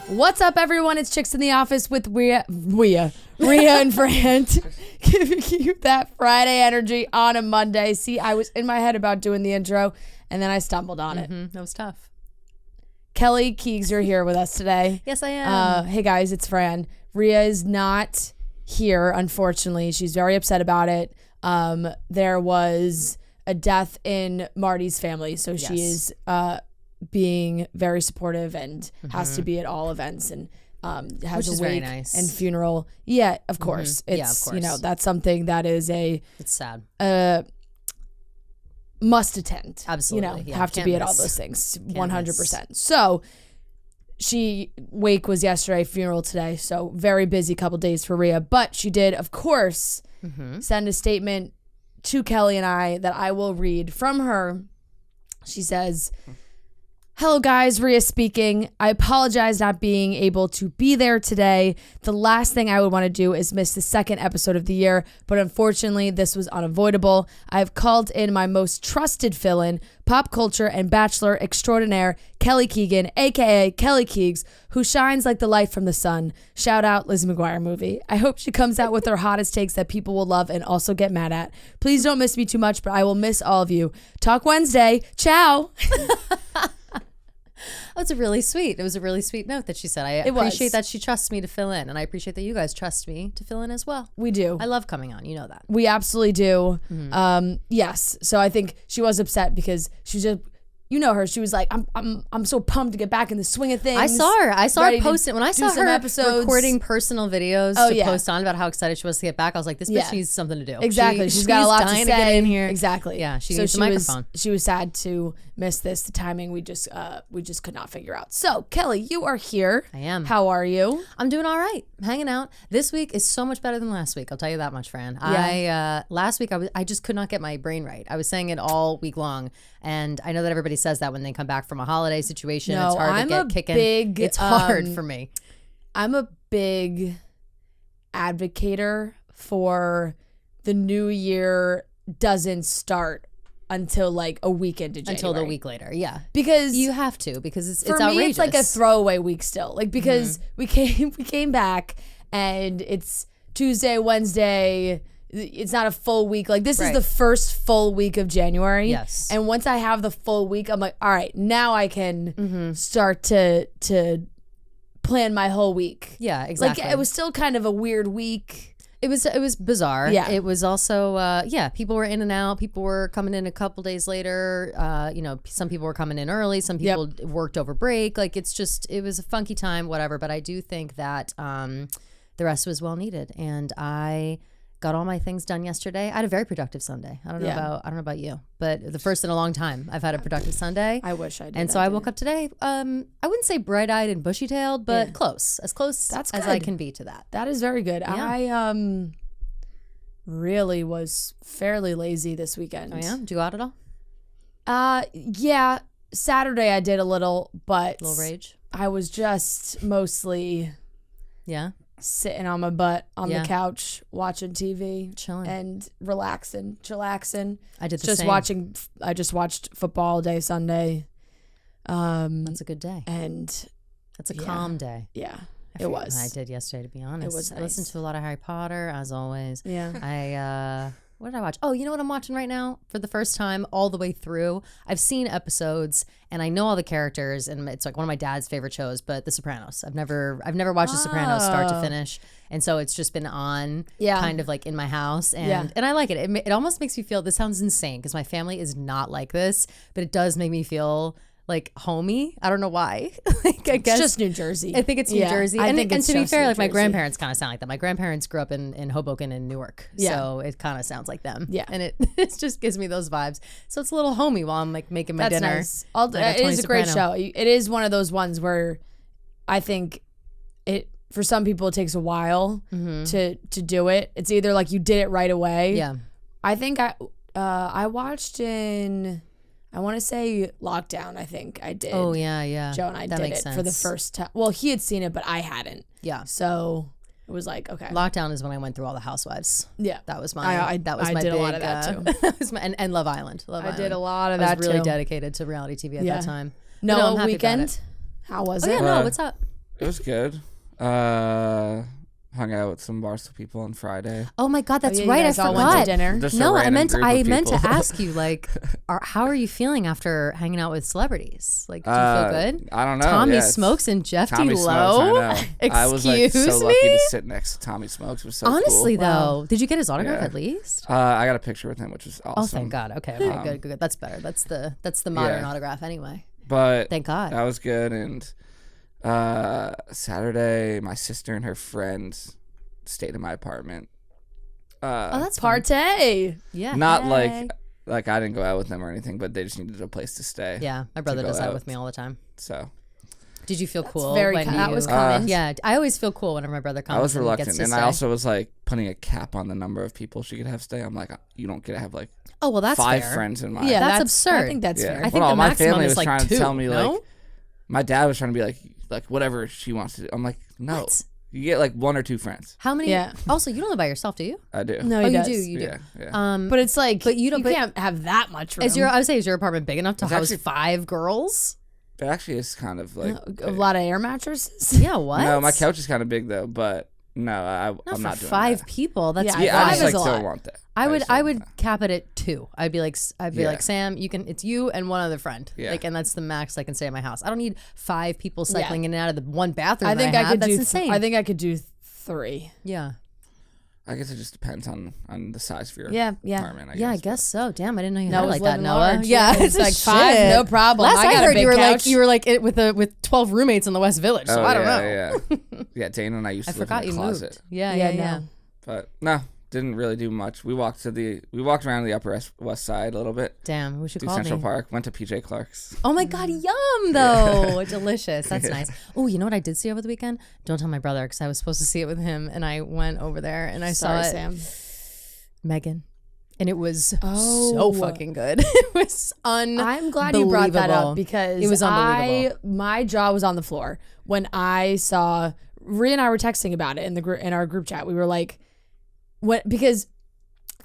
What's up, everyone? It's Chicks in the Office with Ria and Fran, giving you that Friday energy on a Monday. See, I was in my head about doing the intro, and then I stumbled on it. That was tough. Kelly Keegs, you're here with us today. Yes, I am. Hey, guys, it's Fran. Ria is not here, unfortunately. She's very upset about it. There was a death in Marty's family, so she is being very supportive and has to be at all events and has Which is a wake very nice. and funeral. Yeah, of course. It's, of course. you know, that's something that is It's sad. Must attend. Absolutely. You know, have to be at all those things. 100%. So wake was yesterday, funeral today. So very busy couple days for Ria. But she did, of course, send a statement to Kelly and I that I will read from her. She says, "Hello guys, Ria speaking. I apologize not being able to be there today. The last thing I would want to do is miss the second episode of the year, but unfortunately this was unavoidable. I've called in my most trusted fill-in, pop culture and bachelor extraordinaire, Kelly Keegan, aka Kelly Keegs, who shines like the light from the sun. Shout out Lizzie McGuire movie. I hope she comes out with her hottest takes that people will love and also get mad at. Please don't miss me too much, but I will miss all of you. Talk Wednesday. Ciao." Oh, it's really sweet. It was a really sweet note that she said. I appreciate that she trusts me to fill in, and I appreciate that you guys trust me to fill in as well. We do. I love coming on. You know that. We absolutely do. Yes. So I think she was upset because she just, you know her. She was like, I'm so pumped to get back in the swing of things. I saw her post it when I saw her episodes. recording personal videos to post on about how excited she was to get back. I was like, this bitch needs something to do. Exactly. She's got a lot to say. Get in here. Exactly. Yeah. She needs a microphone. She was sad to miss this. The timing we just could not figure out. So Kelly, you are here. I am. How are you? I'm doing all right. I'm hanging out. This week is so much better than last week. I'll tell you that much, Fran. Yeah. Last week I just could not get my brain right. I was saying it all week long, and I know that everybody says that when they come back from a holiday situation. No, it's hard to get kicking. It's hard for me. I'm a big advocator for the new year doesn't start until like a week into January. Until the week later, yeah. Because you have to, because it's outrageous. For me, it's like a throwaway week still. Like, because we came back and it's Tuesday, Wednesday. It's not a full week. Like, this is the first full week of January. Yes. And once I have the full week, I'm like, all right, now I can start to plan my whole week. Yeah, exactly. Like, it was still kind of a weird week. It was bizarre. Yeah. It was also, people were in and out. People were coming in a couple days later. Some people were coming in early. Some people worked over break. Like, it was a funky time, whatever. But I do think that the rest was well needed. And I got all my things done yesterday. I had a very productive Sunday. I don't know about you, but the first in a long time I've had a productive Sunday. I wish I did. And so I woke up today, I wouldn't say bright-eyed and bushy-tailed, but close as I can be to that. That is very good. Yeah. I really was fairly lazy this weekend. Oh yeah? Did you go out at all? Yeah. Saturday I did a little, but a little rage. I was just mostly sitting on my butt on the couch, watching TV, chilling, and chillaxing. I did the just same. I just watched football all day Sunday. That's a good day, and that's a calm day. Yeah, it was. I did yesterday, to be honest. It was nice. I listened to a lot of Harry Potter, as always. Yeah. What did I watch? Oh, you know what I'm watching right now? For the first time all the way through. I've seen episodes and I know all the characters, and it's like one of my dad's favorite shows, but The Sopranos. I've never watched The Sopranos start to finish. And so it's just been on kind of like in my house, and I like it. It almost makes me feel, this sounds insane because my family is not like this, but it does make me feel like homey. I don't know why. I guess it's just New Jersey. I think it's New Jersey. And to be fair, like my Jersey. grandparents kind of sound like that. My grandparents grew up in Hoboken and Newark. Yeah. So it kind of sounds like them. Yeah. And it just gives me those vibes. So it's a little homey while I'm like making my dinner. Nice. It is a great show. It is one of those ones where I think for some people it takes a while to do it. It's either like you did it right away. Yeah. I think I watched in, I want to say lockdown, I think I did. Oh, yeah. Joe and I did it for the first time. Well, he had seen it, but I hadn't. Yeah. So it was like, okay. Lockdown is when I went through all the Housewives. Yeah. That was my I did a lot of that too. That was and Love Island. I did a lot of that too. I was really dedicated to reality TV at that time. No, I'm happy Weekend. about it. How was Oh, it? yeah, no, what's up? It was good. Hung out with some Barstool people on Friday. Oh my God, that's yeah, you right. I guys all went to forgot. dinner. Just a No, I random meant group to of to people. ask you, like, how are you feeling after hanging out with celebrities? Like, do you feel good? I don't know. Tommy yeah, Smokes and Jeff Tommy D. Smokes, I Lowe. know. I was like so Excuse lucky to me? sit next to Tommy Smokes. It was so Honestly, cool. though, did you get his autograph Yeah. at least? I got a picture with him, which was awesome. Oh, thank God. Okay, good. That's better. That's the modern autograph anyway. But Thank God. that was good. And Saturday, my sister and her friends stayed in my apartment. Oh, that's fun. Partay. Yeah. Not Hey. like I didn't go out with them or anything, but they just needed a place to stay. Yeah, my brother go does that out. with me all the time. So Did you feel cool? very when kind. That you- was kind. Yeah, I always feel cool whenever my brother comes. I was and reluctant, gets to and stay. I also was like putting a cap on the number of people she could have stay. I'm like, you don't get to have like Oh well, that's 5 fair. friends in my. Yeah, That's absurd. I think that's Yeah. fair. I think Well, the my maximum family is was like trying 2, to tell me no? like, my dad was trying to be like whatever she wants to do. I'm like, no, What? you get like 1 or 2 friends. How many? Yeah. Also, you don't live by yourself, do you? I do. No, Oh, he you does. do. You do. Yeah. But But it's like, But you don't- but- can't have that much room. I would say, is your apartment big enough to It's house actually- 5 girls? It actually is kind of like a lot of air mattresses. Yeah. What? No, my couch is kind of big though, but no, I'm for not doing 5 that. people. That's Yeah, Yeah, I 5 just is like a don't lot. want that. I would just don't want that. cap it at 2. I'd be like Yeah. Sam, it's you and one other friend. Yeah. Like, and that's the max I can stay at my house. I don't need 5 people cycling in and out of the one bathroom. I think that I could That's do. insane. I think I could do 3. Yeah. I guess it just depends on the size of your Yeah. apartment. Yeah, I guess so. Damn, I didn't know you had it Noah's like that, living Noah. large. Yeah, It's like 5, shit. no problem. Last I I got a heard, big you were couch. like it with 12 roommates in the West Village. So Oh, I don't know. Yeah. Yeah, Dana and I used I to live forgot in a you closet. moved. Yeah, Yeah, yeah. no. But no, didn't really do much. We walked around the Upper West Side a little bit. Damn, we should To call Central me. Park. Went to PJ Clark's. Oh my God, yum though. Delicious. That's nice. Oh, you know what I did see over the weekend? Don't tell my brother because I was supposed to see it with him, and I went over there and I Sorry, saw it. Sam. Megan. And it was Oh. so fucking good. It was I'm glad you brought that unbelievable. up because It was unbelievable. my jaw was on the floor when I saw Ria and I were texting about it in our group chat. We were like, because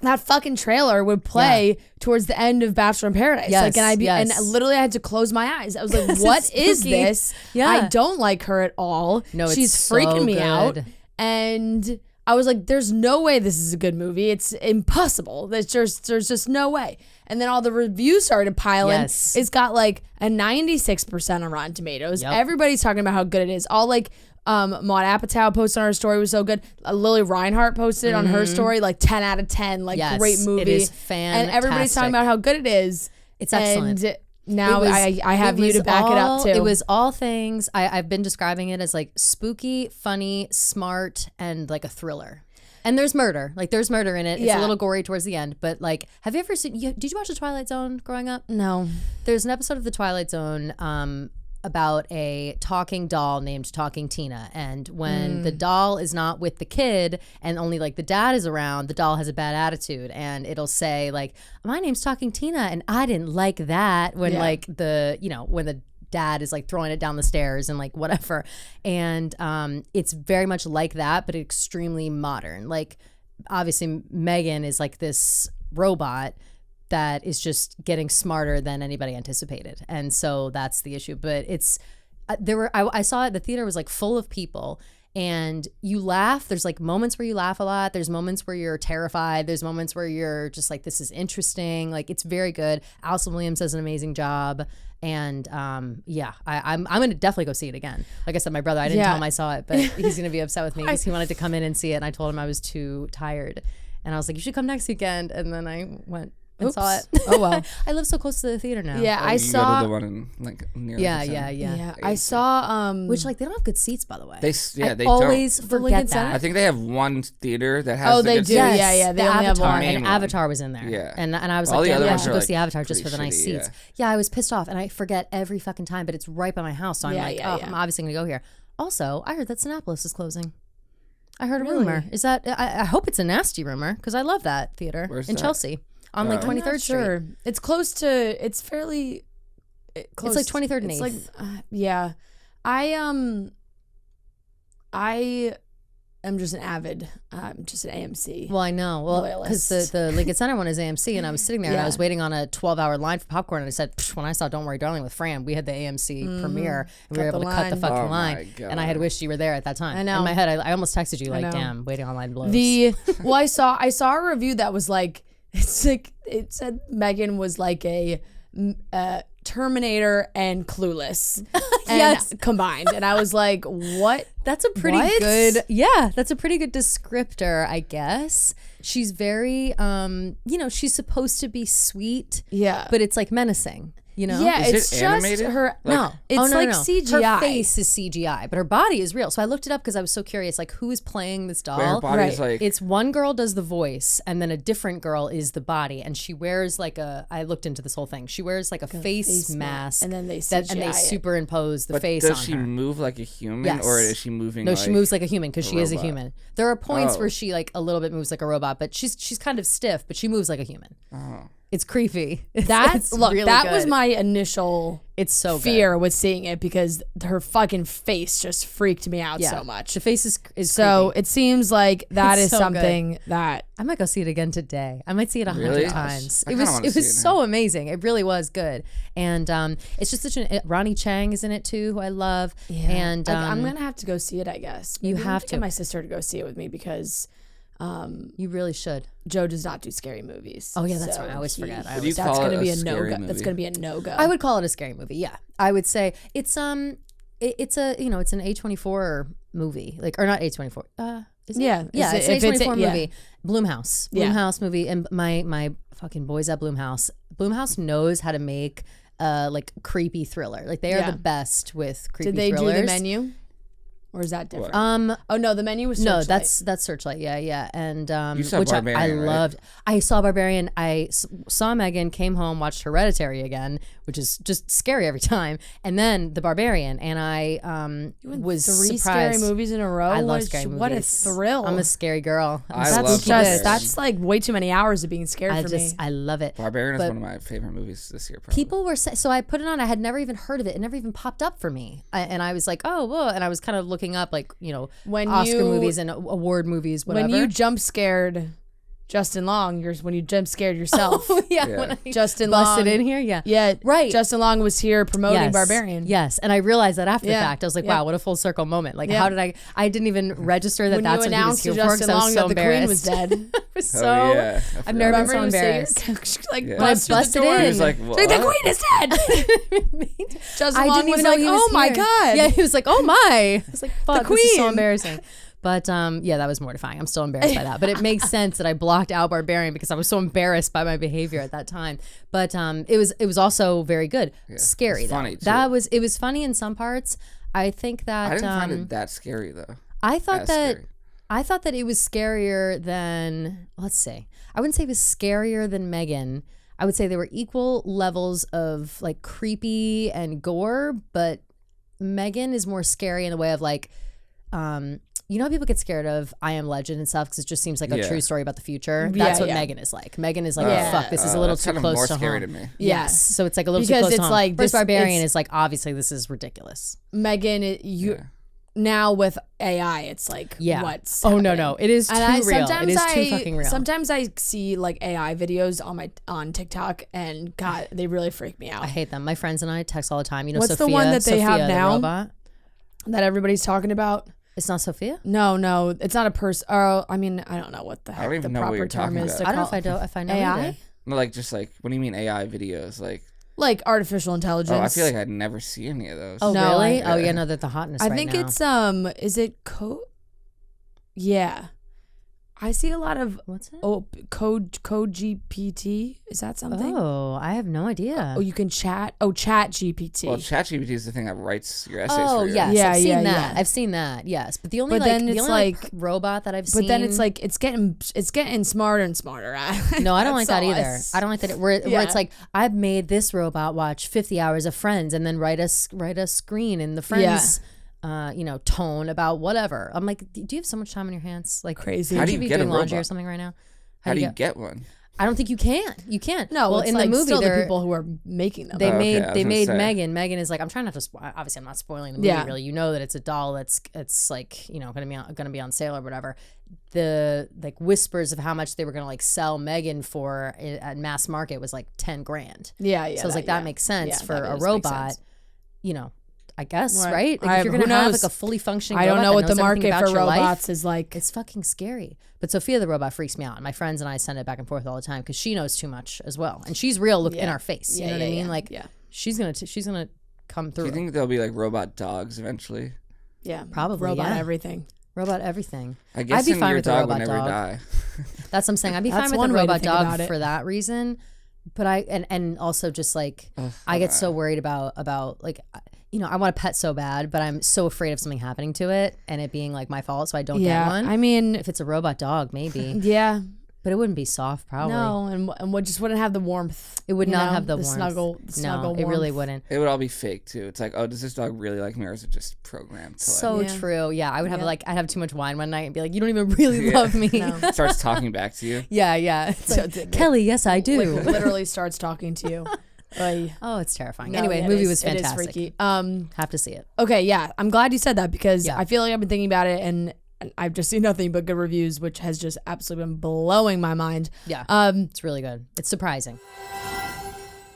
that fucking trailer would play towards the end of Bachelor in Paradise. Yes, and yes. literally I had to close my eyes. I was like, what is Spooky. this? Yeah. I don't like her at all. No, it's She's so freaking me good. out. And I was like, there's no way this is a good movie. It's impossible. There's just no way. And then all the reviews started piling. Yes. It's got like a 96% on Rotten Tomatoes. Yep. Everybody's talking about how good it is. All like Maud Apatow posted on her story was so good. Lily Reinhart posted on her story like 10 out of 10. Like Yes, great movie. it is And everybody's talking fantastic. about how good it is. It's excellent. And now It was- I have you to back it up too. It was all things. I've been describing it as like spooky, funny, smart, and like a thriller. And there's murder. Like there's murder in it. It's Yeah. a little gory towards the end. But like, have you ever seen? Did you watch The Twilight Zone growing up? no. There's an episode of The Twilight Zone about a talking doll named Talking Tina. And when the doll is not with the kid and only like the dad is around, the doll has a bad attitude. And it'll say like, my name's Talking Tina and I didn't like that when Yeah. like when the dad is like throwing it down the stairs and like whatever. And it's very much like that, but extremely modern. Like obviously Megan is like this robot that is just getting smarter than anybody anticipated, and so that's the issue. But it's I saw it. The theater was like full of people, and you laugh. There's like moments where you laugh a lot. There's moments where you're terrified. There's moments where you're just like, this is interesting. Like it's very good. Alison Williams does an amazing job. And I'm gonna definitely go see it again. Like I said, my brother, I didn't tell him I saw it, but he's gonna be upset with me because he wanted to come in and see it, and I told him I was too tired. And I was like, you should come next weekend. And then I went and saw it. Oh well. I live so close to the theater now. Yeah, I You saw. go to the one in like near. Yeah, the center. yeah. I saw. Which like they don't have good seats, by the way. They I don't. always The forget Lincoln that. Center? I think they have one theater that has. Oh, the they good do. seats. Yeah, yeah. They the only have Avatar one. Main and one. Avatar was in there. Yeah. And I was All like, the other yeah, I ones should are, go like, see Avatar just for the pretty nice shitty, seats. Yeah, I was pissed off, and I forget every fucking time, but it's right by my house, so I'm Yeah, like, yeah, oh, yeah. I'm obviously gonna go here. Also, I heard that Cinépolis is closing. I heard a Really? rumor. Is that? I hope it's a nasty rumor because I love that theater Where's in that? Chelsea on like I'm 23rd Not Street. sure. It's close to. It's fairly. Close. like 23rd and It's 8th. like yeah. I I'm just an avid, just an AMC. Well, I know. Well, because the Lincoln Center one is AMC, and I was sitting there and I was waiting on a 12-hour line for popcorn, and I said, when I saw Don't Worry Darling with Fran, we had the AMC premiere, and we were able to cut the fucking line. And I had wished you were there at that time. I know. In my head, I almost texted you like, damn, waiting online blows. Well, I saw a review that was like, it said Megan was like a Terminator and Clueless and combined, and I was like, what? That's a pretty good, that's a pretty good descriptor, I guess. She's very, she's supposed to be sweet, but it's like menacing. Yeah, Is it's it just animated? her. Like, no, it's like CGI. Her face is CGI, but her body is real. So I looked it up because I was so curious, like who is playing this doll? But her body's like It's one girl does the voice, and then a different girl is the body, and she wears like I looked into this whole thing. She wears like a face mask, and then they CGI superimpose the but face on her. Does she move like a human, or is she moving? No, like she moves like a human because she is a human. There are points Oh. where she like a little bit moves like a robot, but she's kind of stiff, but she moves like a human. Oh. It's creepy. That really was good. my initial It's so fear with seeing it because her fucking face just freaked me out so much. The face is So creepy. it seems like that It's is so something that I might go see it again today. I might see it 100 Really? times. I It kinda wanna was see it now. so amazing. It really was good. And it's just such an Ronnie Chang is in it too, who I love. And I'm gonna have to go see it. I guess Maybe have I'll to. get my sister to go see it with me because you really should. Joe does not do scary movies. Oh yeah, that's So right. I always forget. I Would you always, that's call gonna it be a a no scary go. movie? That's gonna be a no go. I would call it a scary movie. Yeah, I would say it's it's a it's an A24 movie, like or not A24. Is it? Yeah, yeah, is it's it- an if it's A24 yeah. movie. Blumhouse movie, and my fucking boys at Blumhouse knows how to make like creepy thriller. Like they are Yeah. the best with creepy Did they thrillers. do the menu, or is that different? What? Oh no, the menu was No, Searchlight. that's Searchlight. Yeah. And You saw which I Barbarian, right? loved. I saw Barbarian. I saw Megan, came home, watched Hereditary again, which is just scary every time. And then The Barbarian, and I was 3 surprised. scary movies in a row. I love What a- scary What a movies. thrill! I'm a scary girl. I that's love just Barbarian. that's like way too many hours of being scared for me. I love it. Barbarian is But one of my favorite movies this year. Probably. People were so I put it on. I had never even heard of it. It never even popped up for me. And I was like, oh, whoa. And I was kind of looking up like When Oscar you- movies and award movies, whatever. When you jump scared Justin Long, when you jump scared yourself. yeah, Yeah. when I Justin busted Long in here, yeah. Yeah, Right. Justin Long was here promoting Yes. Barbarian. Yes, and I realized that after the Yeah. fact. I was like, Yeah. wow, what a full circle moment. Like, Yeah. how did I didn't even register that When that's you what he was announced to here for Justin because I was Long so that the Queen was embarrassed. dead. I was Oh, so. yeah. I I've never been Remember so he was saying- embarrassed. she, like Yeah. busted When I busted the door. in. He was like, She's like, the "What?" Queen is dead. Justin I Long didn't was even know like, he was oh my here. god. Yeah, he was like, oh my. I was like, fuck, this is so Queen. embarrassing. But yeah, that was mortifying. I'm still embarrassed by that. But it makes sense that I blocked out Barbarian because I was so embarrassed by my behavior at that time. But it was also very good. Scary it's though. funny, too. It was funny in some parts. I think that I didn't find it that scary though. I thought As that scary. I thought that it was scarier than, let's see. I wouldn't say it was scarier than Megan. I would say they were equal levels of like creepy and gore, but Megan is more scary in the way of like, you know how people get scared of I Am Legend and stuff because it just seems like a Yeah. true story about the future? That's what yeah. Megan is like. Megan is like, Yeah. fuck, this is a little that's too kind of close more to scary home. to me. Yes. So it's like a little Because too close it's to home. like Whereas this- Barbarian it's- is like, obviously this is ridiculous. Megan, now with AI, it's like Yeah. what's Oh, no, happening? no. It is too And real. It is too fucking real. Sometimes I see like AI videos on TikTok, and God, they really freak me out. I hate them. My friends and I text all the time. You know, What's the Sophia, one that they have Sophia, the now? robot. That everybody's talking about. It's not Sophia. No, it's not a person. Oh, I mean, I don't know what the I heck don't the even know what proper you're term talking is. about. to I don't know call- if I know AI, either. No, like just like what do you mean AI videos? like artificial intelligence. Oh, I feel like I'd never see any of those. Oh, No, really? I- Oh, yeah. No, they're the hotness. I right think now. it's is it code? Yeah, I see a lot of What's it? code GPT. Is that something? Oh, I have no idea. Oh, you can chat. Oh, Chat GPT. Well, ChatGPT is the thing that writes your essays Oh for you. yes, Yeah, I've seen yeah, that. yeah. I've seen that. Yes, but the only But then the it's only like- robot that I've seen. but then it's like it's getting smarter and smarter. no, I don't like that That's all either. I don't like that. Where Yeah. it's like I've made this robot watch 50 hours of Friends and then write a screen in the Friends. Tone about whatever. I'm like, do you have so much time on your hands? Like Crazy. How Should do you you be get a doing laundry or robot? something right now? How do you get one? I don't think you can. You can't. No, well, it's in like the movie, still the people who are making them. They made I was gonna say. Megan. Megan is like, I'm trying not to. Obviously, I'm not spoiling the movie. Yeah. Really, you know that it's a doll that's it's like gonna be on sale or whatever. The like whispers of how much they were gonna like sell Megan for at mass market was like $10,000. Yeah. So I was like, that makes sense for that a does make robot. sense. You know, I guess Right. right. Like, if you're who gonna have knows? like a fully functioning, I don't robot know that what the knows everything market about for your life, robots is like. it's fucking scary. But Sophia the robot freaks me out. And my friends and I send it back and forth all the time because she knows too much as well. And she's real in our face. You know what I mean? Like, she's going to come through. Do you think there'll be like robot dogs eventually? Yeah. Probably, Robot yeah. everything. Robot everything. I guess I'd be then fine your with a dog would robot never dog. die. That's what I'm saying. I'd be That's fine with one a way to robot think about dog it. for that reason. But and also just like, I get so worried about like, I want a pet so bad, but I'm so afraid of something happening to it and it being like my fault, so I don't get one. I mean, If it's a robot dog, maybe. yeah. But it wouldn't be soft, probably. No, and we just wouldn't have the warmth. It would not have the warmth. snuggle No, it really wouldn't. It would all be fake too. It's like, oh, does this dog really like me, or is it just programmed to So like? true. Yeah, I would have I'd have too much wine one night and be like, you don't even really love me. Starts talking back to you. Yeah. It's like, Kelly, yes, I do. Like, literally starts talking to you. Oh, it's terrifying. No, Anyway, yeah, the movie it is- was fantastic. It is freaky. Have to see it. Okay, yeah. I'm glad you said that because Yeah. I feel like I've been thinking about it and I've just seen nothing but good reviews, which has just absolutely been blowing my mind. Yeah, it's really good. It's surprising.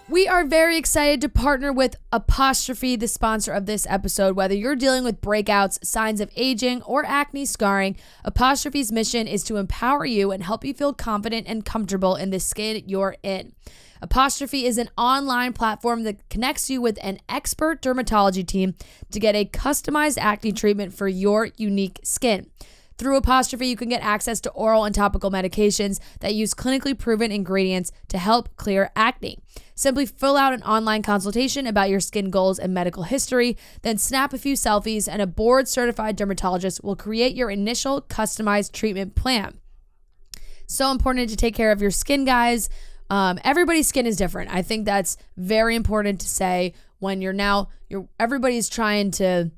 We are very excited to partner with Apostrophe, the sponsor of this episode. Whether you're dealing with breakouts, signs of aging, or acne scarring, Apostrophe's mission is to empower you and help you feel confident and comfortable in the skin you're in. Apostrophe is an online platform that connects you with an expert dermatology team to get a customized acne treatment for your unique skin. Through Apostrophe, you can get access to oral and topical medications that use clinically proven ingredients to help clear acne. Simply fill out an online consultation about your skin goals and medical history, then snap a few selfies, and a board-certified dermatologist will create your initial customized treatment plan. So important to take care of your skin, guys. Everybody's skin is different. I think that's very important to say when everybody's trying to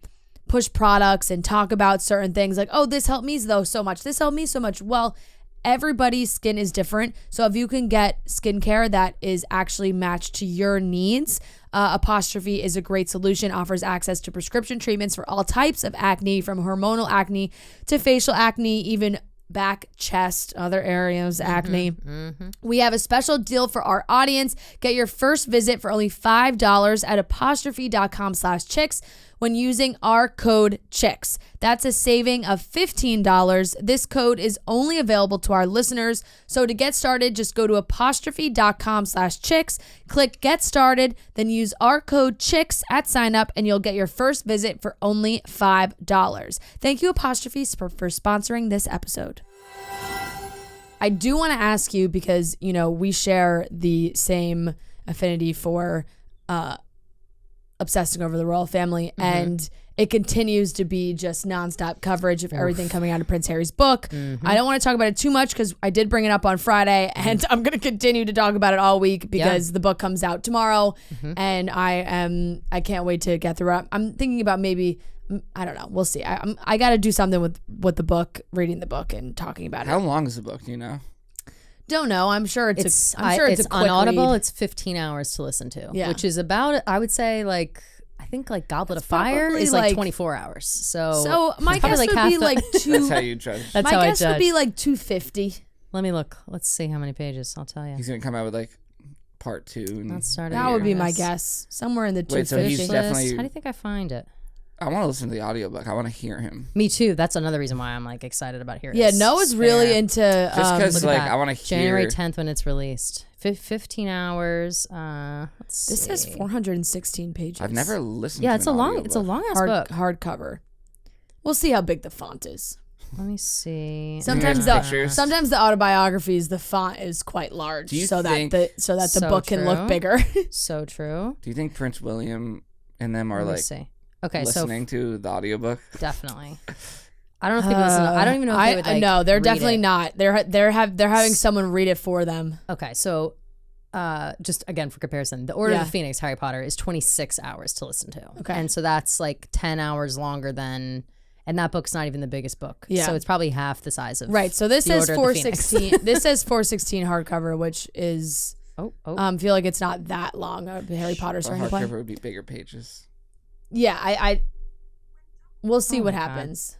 push products and talk about certain things like, oh, this helped me though so much. This helped me so much. Well, everybody's skin is different. So if you can get skincare that is actually matched to your needs, Apostrophe is a great solution, offers access to prescription treatments for all types of acne, from hormonal acne to facial acne, even back, chest, other areas, acne. We have a special deal for our audience. Get your first visit for only $5 at apostrophe.com/chicks when using our code CHICKS. That's a saving of $15. This code is only available to our listeners. So to get started, just go to apostrophe.com/chicks, click get started, then use our code CHICKS at sign up and you'll get your first visit for only $5. Thank you, Apostrophe, for sponsoring this episode. I do want to ask you because, we share the same affinity for obsessing over the royal family, and it continues to be just nonstop coverage of everything coming out of Prince Harry's book. I don't want to talk about it too much because I did bring it up on Friday, and I'm going to continue to talk about it all week because the book comes out tomorrow, and I can't wait to get through it. I'm thinking about maybe, I don't know, we'll see. I got to do something with the book, reading the book and talking about How it. long is the book? Do you know? Don't know. I'm sure it's a it's quick on Audible. read. It's 15 hours to listen to, Yeah. which is about, I would say, like, I think like Goblet of Fire probably is like like 24 hours. So my probably guess like would half be the- like two. That's how you judge. that's My how I guess would judge. be like 250. Let me look. Let's see how many pages. I'll tell you. He's gonna come out with like part 2. Let's start. That would be my guess. Somewhere in the Wait, so 250. he's definitely. How do you think I find it? I want to listen to the audiobook. I want to hear him. Me too. That's another reason why I'm like excited about hearing. Yeah, this. Noah's really Fair. into Just because, Look at like, that. I want to hear. January 10th when it's released. 15 hours. Let's this see. has 416 pages. I've never listened. Yeah, to it's an a long. audiobook. It's a long ass book. hardcover. We'll see how big the font is. Let me see. Sometimes there's the pictures? sometimes the autobiographies, the font is quite large, Do you so that think- the So book can look true. bigger. So true. Do you think Prince William and them are Let me like see. Okay, listening to the audiobook? so definitely. I don't know if they would listen. I don't even know if they would like. no, they're read definitely it. not. They're having someone read it for them. Okay, so just again for comparison, The Order Yeah. of the Phoenix, Harry Potter, is 26 hours to listen to. Okay. And so that's like 10 hours longer than And that book's not even the biggest book. Yeah. So it's probably half the size of Right. So this The says Order of the Phoenix. 416. This says 416 hardcover, which is feel like it's not that long. Harry Potter's starting to play. Hardcover would be bigger pages. Yeah, I we'll see what my God. happens.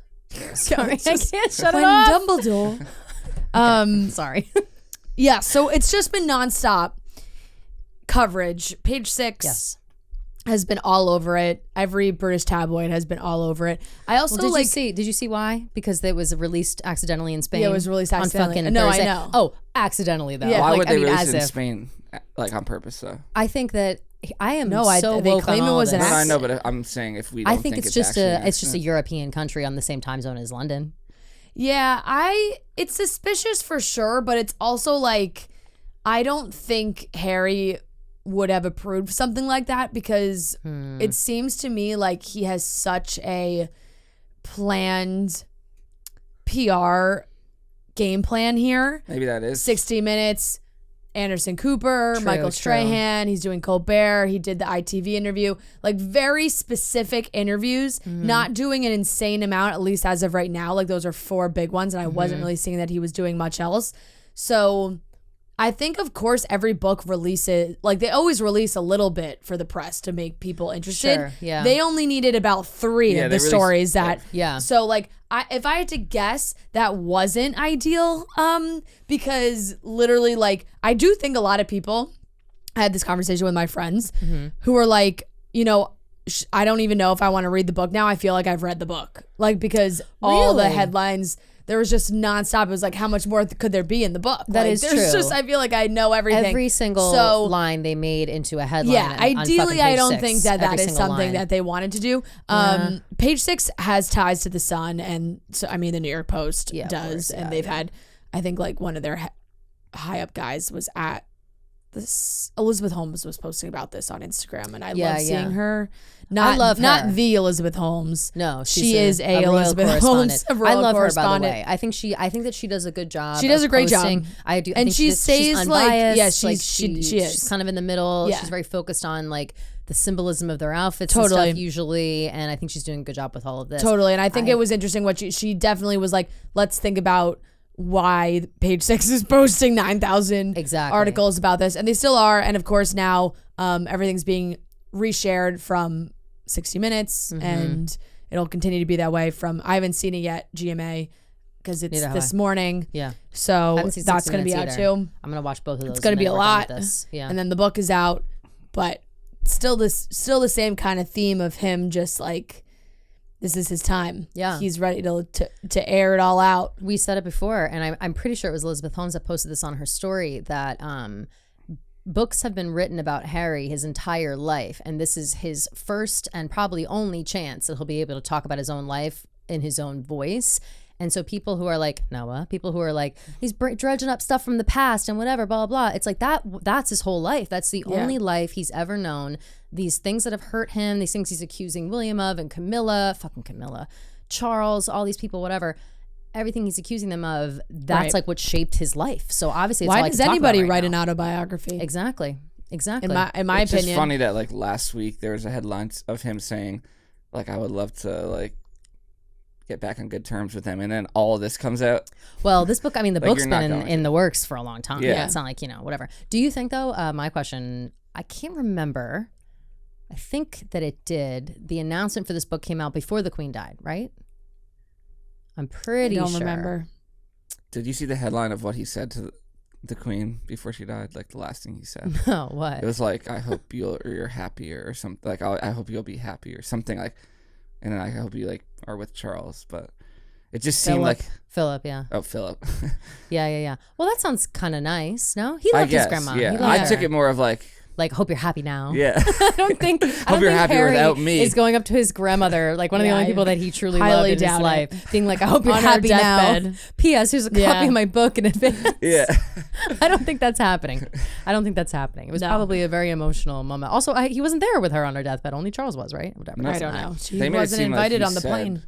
Sorry, I can't shut When it off. Dumbledore. Sorry. Yeah, so it's just been nonstop coverage. Page 6 Yes. has been all over it. Every British tabloid has been all over it. I also Well, did you see why? Because it was released accidentally in Spain. Yeah, it was released accidentally. On fucking No, I Thursday. know. Oh, accidentally though. Yeah. Why Like, would they release as it in if. Spain, like on purpose though? I think that I am No, so they woke claim on it all was an this. No, I know, but I'm saying if we don't I think it's just actually a it's just a European country on the same time zone as London. Yeah, it's suspicious for sure, but it's also like I don't think Harry would have approved something like that because it seems to me like he has such a planned PR game plan here. Maybe that is 60 Minutes, Anderson Cooper, True, Michael true. Strahan, he's doing Colbert, he did the ITV interview, like very specific interviews, not doing an insane amount, at least as of right now. Like those are 4 big ones, and I wasn't really seeing that he was doing much else. So I think, of course, every book releases, like they always release a little bit for the press to make people interested. Sure, yeah. They only needed about 3 Yeah, of they the released- stories that. Yeah. So like, if I had to guess, that wasn't ideal. Because literally, like, I do think a lot of people. I had this conversation with my friends who were like, you know, I don't even know if I want to read the book now. I feel like I've read the book, like because all the Really? headlines. There was just nonstop. It was like, how much more could there be in the book? That like, is there's true. Just, I feel like I know everything. Every single line they made into a headline. Yeah, on ideally, fucking I page don't 6, think that every is single something line. that they wanted to do. Page 6 has ties to the Sun, and so I mean, the New York Post Yeah, of does, course, and yeah, they've had, I think, like one of their high up guys was at this. Elizabeth Holmes was posting about this on Instagram, and I Yeah, love seeing yeah. her. Not, I love her. Not the Elizabeth Holmes. No, she is a royal Elizabeth correspondent. Holmes. A royal I love her, by the correspondent. way. I think that she does a good job. She does of a great job. posting. I do. I And think she she's stays, like- unbiased. yeah, she's- like, she is. She's kind of in the middle. Yeah. She's very focused on like the symbolism of their outfits Totally. and stuff usually. And I think she's doing a good job with all of this. Totally. And I think it was interesting what she definitely was like, let's think about why Page 6 is posting 9,000 Exactly. articles about this. And they still are. And of course now everything's being reshared from 60 Minutes and it'll continue to be that way from, I haven't seen it yet, GMA, because it's Neither have this I. morning. Yeah. So haven't seen that's 60 going to be out Minutes either. too. I'm gonna watch both of those. It's going to be a and then we're done lot. with this. Yeah. And then the book is out, but still the same kind of theme of him just like, this is his time. Yeah. He's ready to air it all out. We said it before, and I'm pretty sure it was Elizabeth Holmes that posted this on her story, that books have been written about Harry his entire life, and this is his first and probably only chance that he'll be able to talk about his own life in his own voice. And so people who are like, Noah, people who are like, he's dredging up stuff from the past and whatever, blah, blah, blah. It's like that's his whole life. That's the only life he's ever known. These things that have hurt him, these things he's accusing William of, and Camilla, Charles, all these people, whatever. Everything he's accusing them of, that's Right. like what shaped his life. So obviously, it's Why all I does can talk about anybody right write now. an autobiography? Exactly. In my It's opinion, just funny that like last week there was a headline of him saying, like, I would love to like get back on good terms with him, and then all of this comes out. Well, this book, I mean, the Like, book's you're not been going in the works for a long time. Yeah. It's not like, whatever. Do you think, though, my question, I can't remember. I think that it did. The announcement for this book came out before the Queen died, right? I'm pretty I don't sure. remember. Did you see the headline of what he said to the Queen before she died? Like the last thing he said. No, what? It was like, I hope you're happier or something. Like, I hope you'll be happy or something like, and then I hope you like are with Charles. But it just seemed like, Philip, yeah. oh, Philip. Yeah. Well, that sounds kind of nice, no? He I loved his guess, grandma. yeah. He loved I her. took it more of like, Hope you're happy now. yeah. I don't think you're happy Harry without me. is going up to his grandmother, like one of the Yeah, only I people that he truly highly loved in his doubt it. life, being like, I hope you're On her happy now. deathbed. P.S. Here's a copy Yeah. of my book in advance. Yeah. I don't think that's happening. It was No. probably a very emotional moment. Also, he wasn't there with her on her deathbot. Only Charles was, right? Whatever. I Doesn't don't matter. know. They He made it wasn't seem like invited he on the said- plane.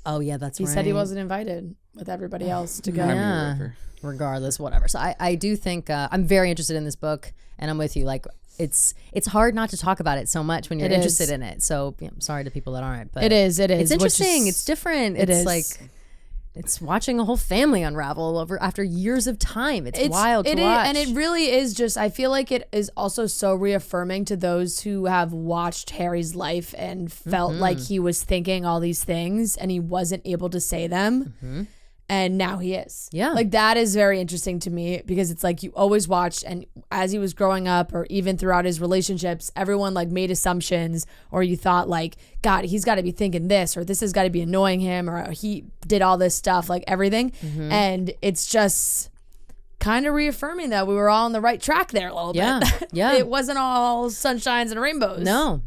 Oh yeah, that's He right. said he wasn't invited with everybody else to go. Memory Yeah. River. Regardless, whatever. So I do think I'm very interested in this book, and I'm with you. Like, it's hard not to talk about it so much when you're It interested is. in it. So I'm sorry to people that aren't, but It is. it's interesting. It's different. It It's is. like it's watching a whole family unravel after years of time. It's wild to watch. And it really is just, I feel like it is also so reaffirming to those who have watched Harry's life and felt like he was thinking all these things and he wasn't able to say them. And now he is. Yeah. Like that is very interesting to me because it's like you always watched, and as he was growing up or even throughout his relationships, everyone like made assumptions, or you thought like, God, he's got to be thinking this, or this has got to be annoying him, or he did all this stuff, like everything. And it's just kind of reaffirming that we were all on the right track there a little bit. Yeah. It wasn't all sunshines and rainbows. No.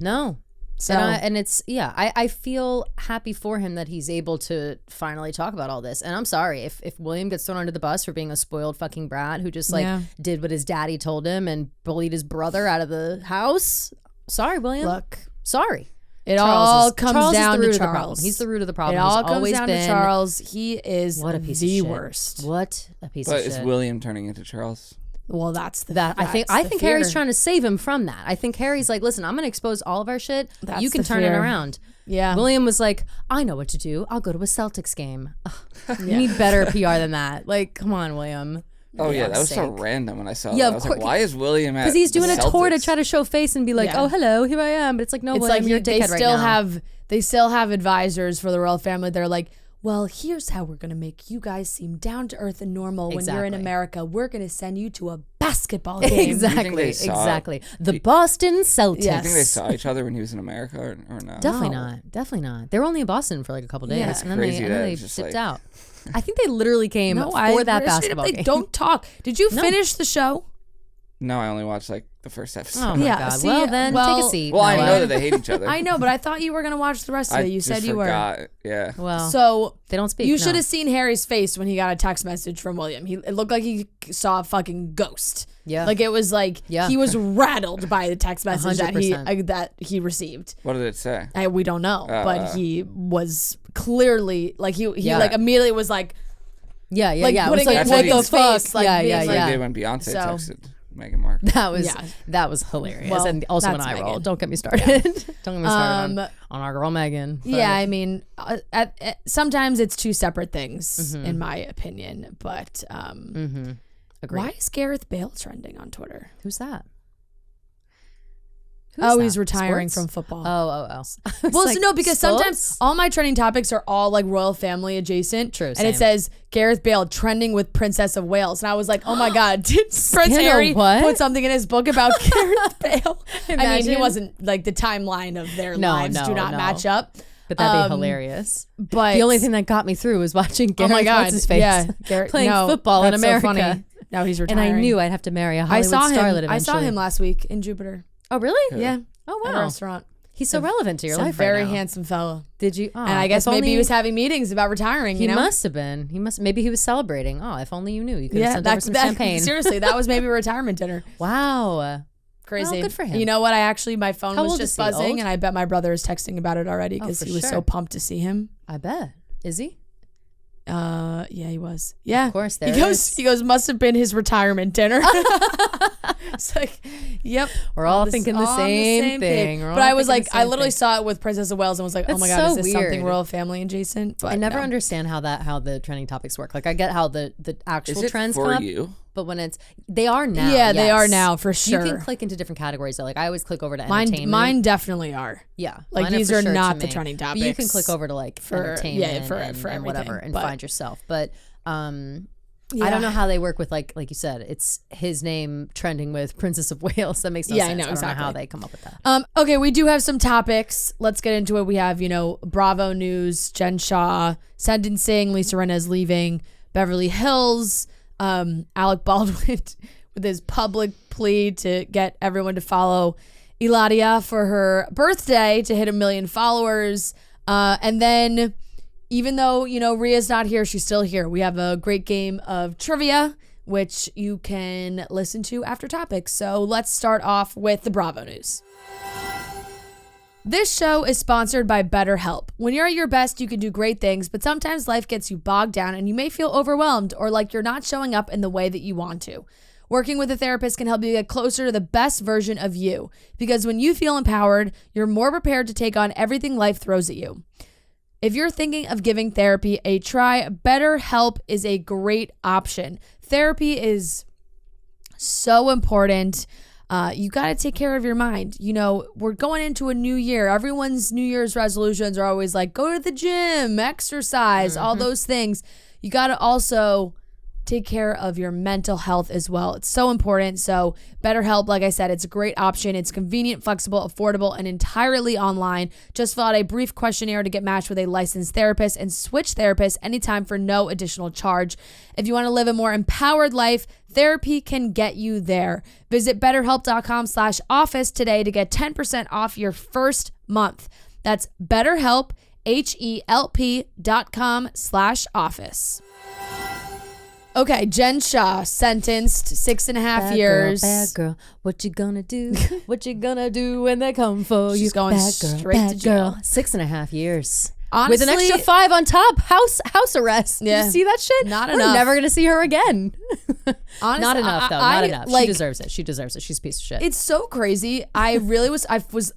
So And it's, I feel happy for him that he's able to finally talk about all this. And I'm sorry if William gets thrown under the bus for being a spoiled fucking brat who just like did what his daddy told him and bullied his brother out of the house. Sorry, William. look, Sorry. it Charles all is- comes Charles is down the root to of the problem. Charles. He's the root of the It problem. all He's comes always down been to Charles. He is What a piece the of shit. worst. What a piece But of is shit. William turning into Charles? Well, that's the I think the Harry's fear. trying to save him from that. I think Harry's like, listen, I'm going to expose all of our shit. That's You can the turn it fear. around. Yeah. William was like, I know what to do. I'll go to a Celtics game. Ugh, You need better PR than that. Like, come on, William. Oh yeah, that was so sake. random when I saw Yeah, that. of I was course. like, why is William at Because he's doing the a tour to Celtics? try to show face and be like, Yeah. oh, hello, here I am. But it's like, no, It's William, like you're a they dickhead right still now. have advisors for the royal family. They're like, well, here's how we're gonna make you guys seem down to earth and normal when you're in Exactly. America. We're gonna send you to a basketball game. Exactly, they saw- exactly. The Boston Celtics. Yes. I think they saw each other when he was in America or no? Definitely No. not. Definitely not. They were only in Boston for like a couple days, Yeah. It's and then crazy they, that it's just dipped like- out. I think they literally came No, for that straight up, basketball they game. don't talk. Did you No. finish the show? No, I only watched like the first episode. Oh my Yeah, god. see, well then, take well- a seat. Well, I Noah. know that they hate each other. I know, but I thought you were gonna watch the rest of I it. You just said you were. forgot. Yeah. Well, So they don't speak. you no. should have seen Harry's face when he got a text message from William. It looked like he saw a fucking ghost. Yeah. Like it was like Yeah. he was rattled by the text message that 100%. he received. What did it say? We don't know, but he was clearly like he Yeah. like immediately was like Yeah. like It was putting like, it what in the his fuck? face, like yeah. being Yeah. like- Like Yeah. did when Beyonce So- texted Meghan Markle. That was hilarious, Well, and also an that's eye roll. Megan. Don't get me started. Don't get me started on our girl Megan. But yeah. I mean, sometimes it's two separate things in my opinion. But Agreed. why is Gareth Bale trending on Twitter? Who's that? He's retiring Sports? from football. Oh. Well, so no, because sometimes all my trending topics are all like royal family adjacent. True, And same. it says Gareth Bale trending with Princess of Wales. And I was like, oh my God, did Prince Harry what? put something in his book about Gareth Bale? I mean, he Imagine. wasn't like the timeline of their No, lives do not no. match up. But that'd be hilarious. But The only thing that got me through was watching Gareth oh my God, what's his face yeah, Gareth, playing no, football in that's so America. funny. Now he's And retiring. I knew I'd have to marry a I Hollywood saw starlet him. eventually. I saw him last week in Jupiter. Oh, really? Yeah, Oh, at a wow. restaurant. He's so relevant to your He's a life very right now. handsome fellow. Did you? Oh, And I guess if maybe only- he was having meetings about retiring. He You know, must have been. Maybe he was celebrating. Oh, if only you knew. You could have sent over some champagne. Seriously, that was maybe a retirement dinner. Wow. Crazy. Well, good for him. You know what? My phone How was old just is he? buzzing, Old? and I bet my brother is texting about it already because for he was so sure. pumped to see him. I bet. Is he? Yeah, he was. Yeah, Of course, there he it goes. is. He goes. Must have been his retirement dinner. It's like, yep. We're all this- thinking the on same page. thing. We're But all I was thinking like, the I same literally thing. saw it with Princess of Wales and was like, oh That's my God, so is this something weird. royal family adjacent? But I never no. understand how the trending topics work. Like I get how the actual Is it trends for come up, you? but when they are now. Yeah, they are yes. now, for sure. You can click into different categories. So like I always click over to Mine, entertainment. mine definitely are. Yeah, Like, mine these for are sure not to the me. trending But you can topics click over to like for- entertainment yeah, for and whatever everything, and but- find yourself. But I Yeah. don't know how they work with like you said, it's his name trending with Princess of Wales. That makes no Yeah, I sense. know, I don't know how exactly. they come up with that. Okay, we do have some topics. Let's get into it. We have, Bravo News, Jen Shah, sentencing, Lisa Rinna's leaving Beverly Hills, Alec Baldwin with his public plea to get everyone to follow Eladia for her birthday to hit 1 million followers. And then even though, Ria's not here, she's still here. We have a great game of trivia, which you can listen to after topics. So let's start off with the Bravo News. This show is sponsored by BetterHelp. When you're at your best, you can do great things, but sometimes life gets you bogged down and you may feel overwhelmed or like you're not showing up in the way that you want to. Working with a therapist can help you get closer to the best version of you, because when you feel empowered, you're more prepared to take on everything life throws at you. If you're thinking of giving therapy a try, BetterHelp is a great option. Therapy is so important. You got to take care of your mind. You know, we're going into a new year. Everyone's New Year's resolutions are always like, go to the gym, exercise, all those things. You got to also take care of your mental health as well. It's so important. So BetterHelp, like I said, it's a great option. It's convenient, flexible, affordable, and entirely online. Just fill out a brief questionnaire to get matched with a licensed therapist and switch therapists anytime for no additional charge. If you want to live a more empowered life, therapy can get you there. Visit BetterHelp.com/office today to get 10% off your first month. That's BetterHelp, HELP.com/office. Okay, Jen Shah sentenced 6.5 years. Bad girl, what you gonna do? What you gonna do when they come for you? She's going bad straight girl, to bad jail. girl. 6.5 years. Honestly, with an extra 5 on top, house arrest. Yeah. Did you see that shit? Not We're enough. never gonna see her again. Honestly, not enough though. Not enough. Like, she deserves it. She deserves it. She's a piece of shit. it's so crazy. I was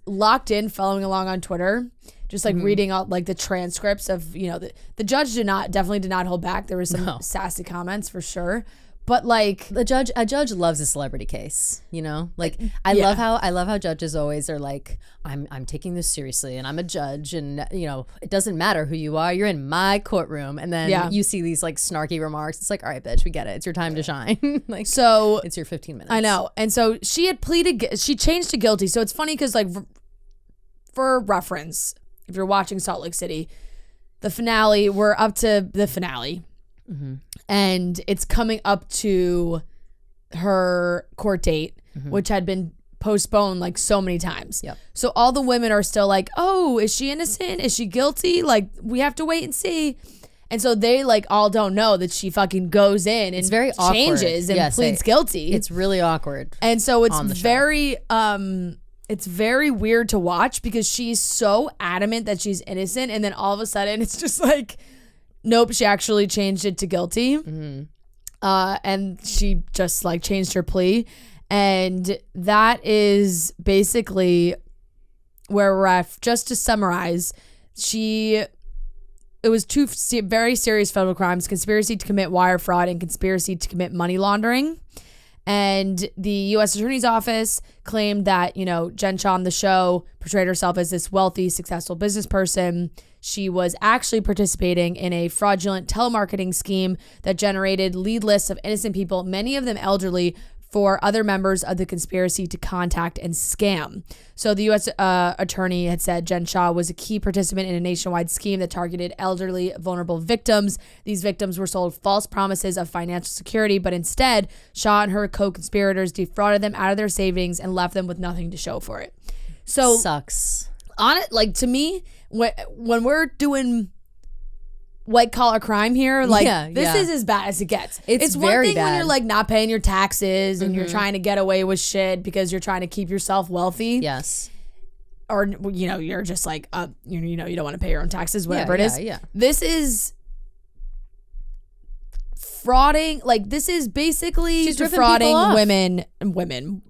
locked in, following along on Twitter, just like reading out like the transcripts of, you know, the judge definitely did not hold back. There was some sassy comments for sure. But like a judge loves a celebrity case, you know. Like I love how judges always are like, I'm taking this seriously, and I'm a judge, and you know it doesn't matter who you are, you're in my courtroom, and then you see these like snarky remarks. It's like, all right, bitch, we get it. It's your time to shine. Like so, it's your 15 minutes. I know, and so she had pleaded. She changed to guilty. So it's funny because like for reference, if you're watching Salt Lake City, the finale, we're up to the finale. And it's coming up to her court date, which had been postponed like so many times. Yep. So all the women are still like, oh, is she innocent? Is she guilty? Like, we have to wait and see. And so they like all don't know that she fucking goes in and very awkward. changes and pleads guilty. It's really awkward. And so it's very weird to watch because she's so adamant that she's innocent, and then all of a sudden it's just like, nope, she actually changed it to guilty. And she just like changed her plea. And that is basically where we're at. Just to summarize, it was 2 very serious federal crimes: conspiracy to commit wire fraud and conspiracy to commit money laundering. And the U.S. Attorney's Office claimed that, you know, Jen Shah on the show portrayed herself as this wealthy, successful business person. She was actually participating in a fraudulent telemarketing scheme that generated lead lists of innocent people, many of them elderly, for other members of the conspiracy to contact and scam. So the U.S. attorney had said Jen Shah was a key participant in a nationwide scheme that targeted elderly, vulnerable victims. These victims were sold false promises of financial security, but instead, Shah and her co-conspirators defrauded them out of their savings and left them with nothing to show for it. So sucks. On it, like, to me, when we're doing white collar crime here, like this is as bad as it gets. It's one very thing bad when you're like not paying your taxes and you're trying to get away with shit because you're trying to keep yourself wealthy. Yes. Or, you know, you're just like, you know, you don't want to pay your own taxes, whatever it is. Yeah. This is frauding. Like, this is basically She's defrauding women,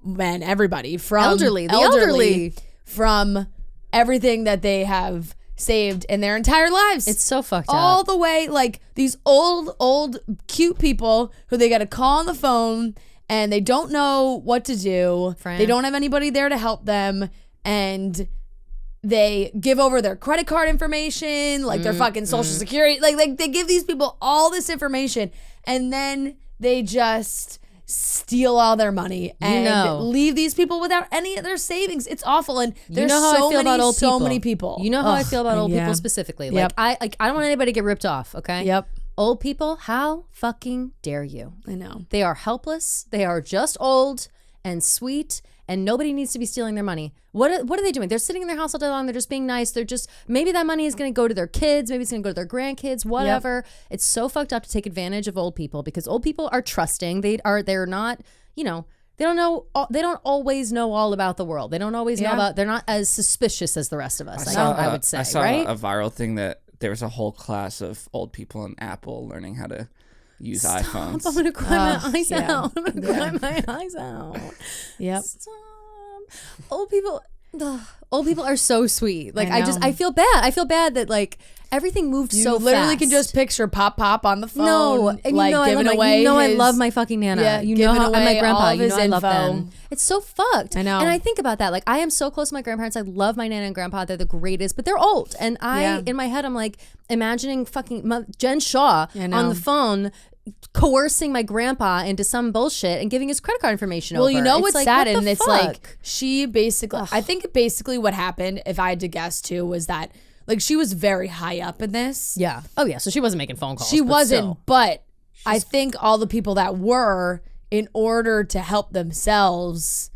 men, everybody from elderly from everything that they have saved in their entire lives. It's so fucked up. All the way, like, these old cute people who they got to call on the phone and they don't know what to do. They don't have anybody there to help them, and they give over their credit card information, like their fucking social security. Like they give these people all this information, and then they just steal all their money and leave these people without any of their savings. It's awful. And there's so many people. You know how I feel about old people specifically. Like I don't want anybody to get ripped off, okay? Yep. Old people, how fucking dare you? I know. They are helpless. They are just old and sweet, and nobody needs to be stealing their money. What are they doing? They're sitting in their house all day long. They're just being nice. They're just, maybe that money is going to go to their kids. Maybe it's going to go to their grandkids, whatever. Yep. It's so fucked up to take advantage of old people because old people are trusting. They're not, you know, they don't always know all about the world. They don't always know about, they're not as suspicious as the rest of us. I would say, I saw right? a viral thing that there was a whole class of old people in Apple learning how to use iPhones. I'm gonna cry my eyes yeah. out. I'm gonna cry my eyes out. Yep. Stop. Old people are so sweet. Like I know. I feel bad. I feel bad that like everything moved You so literally fast. can just picture Pop on the phone. No, and like giving away. I his- love my fucking Nana. Yeah, you know giving how and my away grandpa. all of You know his I love info. them. It's so fucked. I know. And I think about that. Like I am so close to my grandparents. I love my Nana and grandpa. They're the greatest, but they're old. And in my head, I'm like imagining fucking Jen Shah on the phone, coercing my grandpa into some bullshit and giving his credit card information over. Well, you know It's what's like, sad, what the and it's fuck? like she basically. I think basically what happened, if I had to guess too, was that like she was very high up in this. Yeah. Oh yeah. So she wasn't making phone calls. She but wasn't, still. but I think all the people that were, in order to help themselves,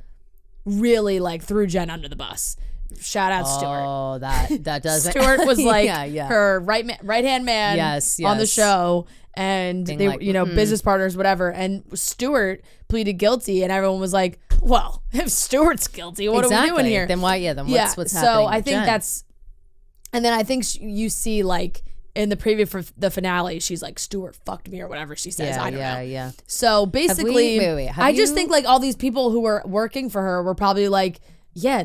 really like threw Jen under the bus. Shout out Stuart. Oh, that does. Stuart was like yeah. her right hand man Yes, on the yes. show, and Being they like, business partners, whatever. And Stuart pleaded guilty, and everyone was like, "Well, if Stuart's guilty, what are we doing here?" Then why? Yeah. Then what's happening? So I with think Jen? that's, and then I think you see like in the preview for the finale, she's like, "Stuart fucked me" or whatever she says. I don't know. Yeah. So basically, wait, I just think like all these people who were working for her were probably like, yeah,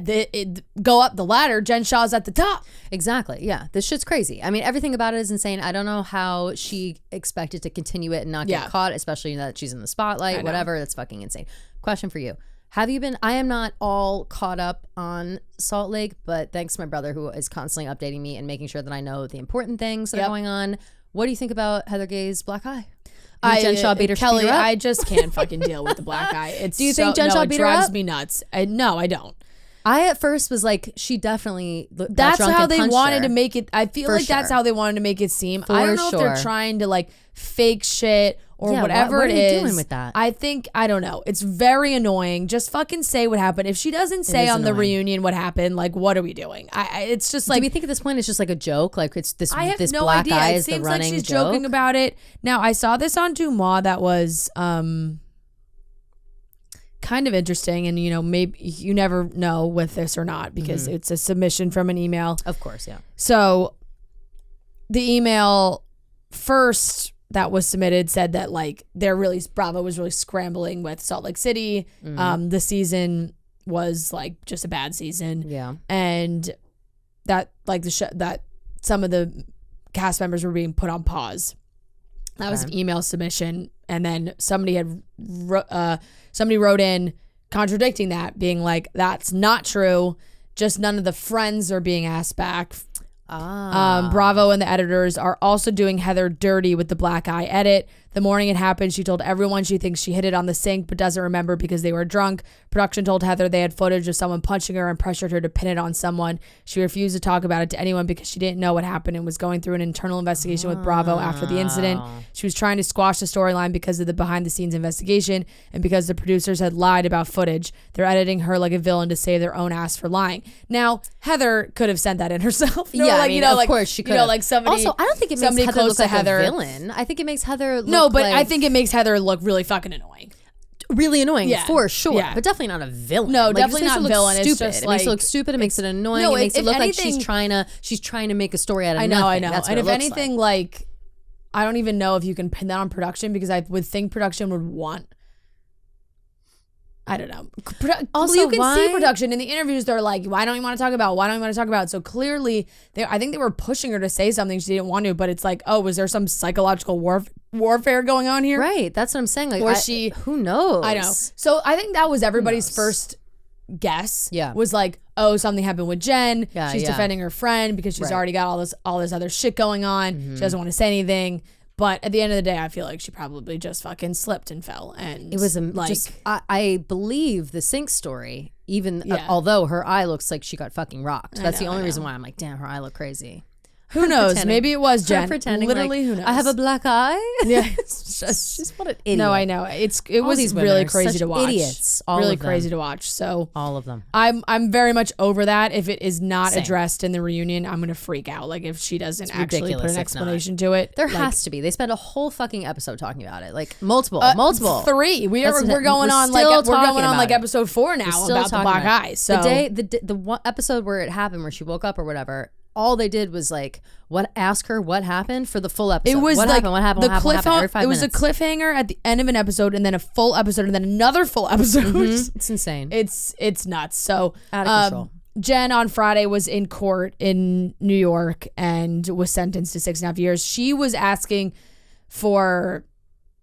go up the ladder. Jen Shah's at the top. Exactly. Yeah. This shit's crazy. I mean, everything about it is insane. I don't know how she expected to continue it and not get caught, especially now that she's in the spotlight, whatever. That's fucking insane. Question for you. Have you been, I am not all caught up on Salt Lake, but thanks to my brother who is constantly updating me and making sure that I know the important things that are going on. What do you think about Heather Gay's black eye? Jen Shah beat her, Kelly, beat her up? I just can't fucking deal with the black eye. Do you think Jen Shah it beat her drives up? me nuts. No, I don't. I at first was like, she definitely got That's drunk how and they punched wanted her. to make it. I feel For like that's sure. how they wanted to make it seem. For I don't know if they're sure. trying to like fake shit or Yeah, whatever what it are you is. doing with that? I think, I don't know. It's very annoying. Just fucking say what happened. If she doesn't say is on the annoying. reunion what happened, like what are we doing? It's just like, Do we think at this point it's just like a joke? Like it's this I have this no black idea. eye It is the seems like running she's joke? joking about it. Now I saw this on Dumois that was kind of interesting, and maybe you never know with this or not because it's a submission from an email. Of course, yeah. So the email first that was submitted said that like Bravo was really scrambling with Salt Lake City. The season was like just a bad season. Yeah. And that like that some of the cast members were being put on pause. That was an email submission, and then somebody wrote in contradicting that, being like, that's not true. Just none of the friends are being asked back. Bravo and the editors are also doing Heather dirty with the black eye edit. The morning it happened, she told everyone she thinks she hit it on the sink but doesn't remember because they were drunk. Production told Heather they had footage of someone punching her and pressured her to pin it on someone. She refused to talk about it to anyone because she didn't know what happened and was going through an internal investigation with Bravo after the incident. She was trying to squash the storyline because of the behind-the-scenes investigation and because the producers had lied about footage. They're editing her like a villain to save their own ass for lying. Now, Heather could have sent that in herself. Of course she could. Like somebody. Also, I don't think it makes somebody Heather close look to like Heather. a villain. I think it makes Heather look No, but like I think it makes Heather look really fucking annoying. really annoying for sure. Yeah. But definitely not a villain. No, Like, definitely it just not makes her look villain. It's Stupid. just It makes it like- look stupid. It makes it annoying. No, it makes it if look like anything- she's trying to make a story out of I know. nothing. That's what And it if looks anything, like, I don't even know if you can pin that on production because I would think production would want. I don't know. Also, you can see why- production in the interviews. They're like, "Why don't you want to talk about? Why don't you want to talk about?" So clearly, I think they were pushing her to say something she didn't want to. But it's like, oh, was there some psychological warfare going on here? Right. That's what I'm saying. Like, Or she- who knows? I know. So I think that was everybody's first guess. Yeah. Was like, oh, something happened with Jen. Yeah, She's yeah. defending her friend because she's Right. already got all this other shit going on. She doesn't want to say anything. But at the end of the day, I feel like she probably just fucking slipped and fell. And It was like, I believe the sink story, even although her eye looks like she got fucking rocked. That's the only reason why I'm like, damn, her eye looked crazy. who knows? pretending- Maybe it was Jen. Pretending Literally, like, who knows? I have a black eye. Yeah. It's just, she's what an idiot. No, I know. It All was these women really are crazy such to watch. idiots, all really of them. crazy to watch. So All of them. I'm very much over that. If it is not Same. addressed in the reunion, I'm gonna freak out. Like if she doesn't actually put ridiculous an if not. explanation to it. There like, has to be. They spent a whole fucking episode talking about it. Like multiple. 3. We're That's going on we're like still talking about it. episode 4 now We're still about the talking black about it. eye. So the one episode where it happened, where she woke up or whatever, all they did was like ask her what happened for the full episode. It was what like happened, what happened, the what happened, what happened, every 5 It was minutes. a cliffhanger at the end of an episode, and then a full episode, and then another full episode. It's insane. It's nuts. So Out of control. Jen on Friday was in court in New York and was sentenced to 6.5 years. She was asking for,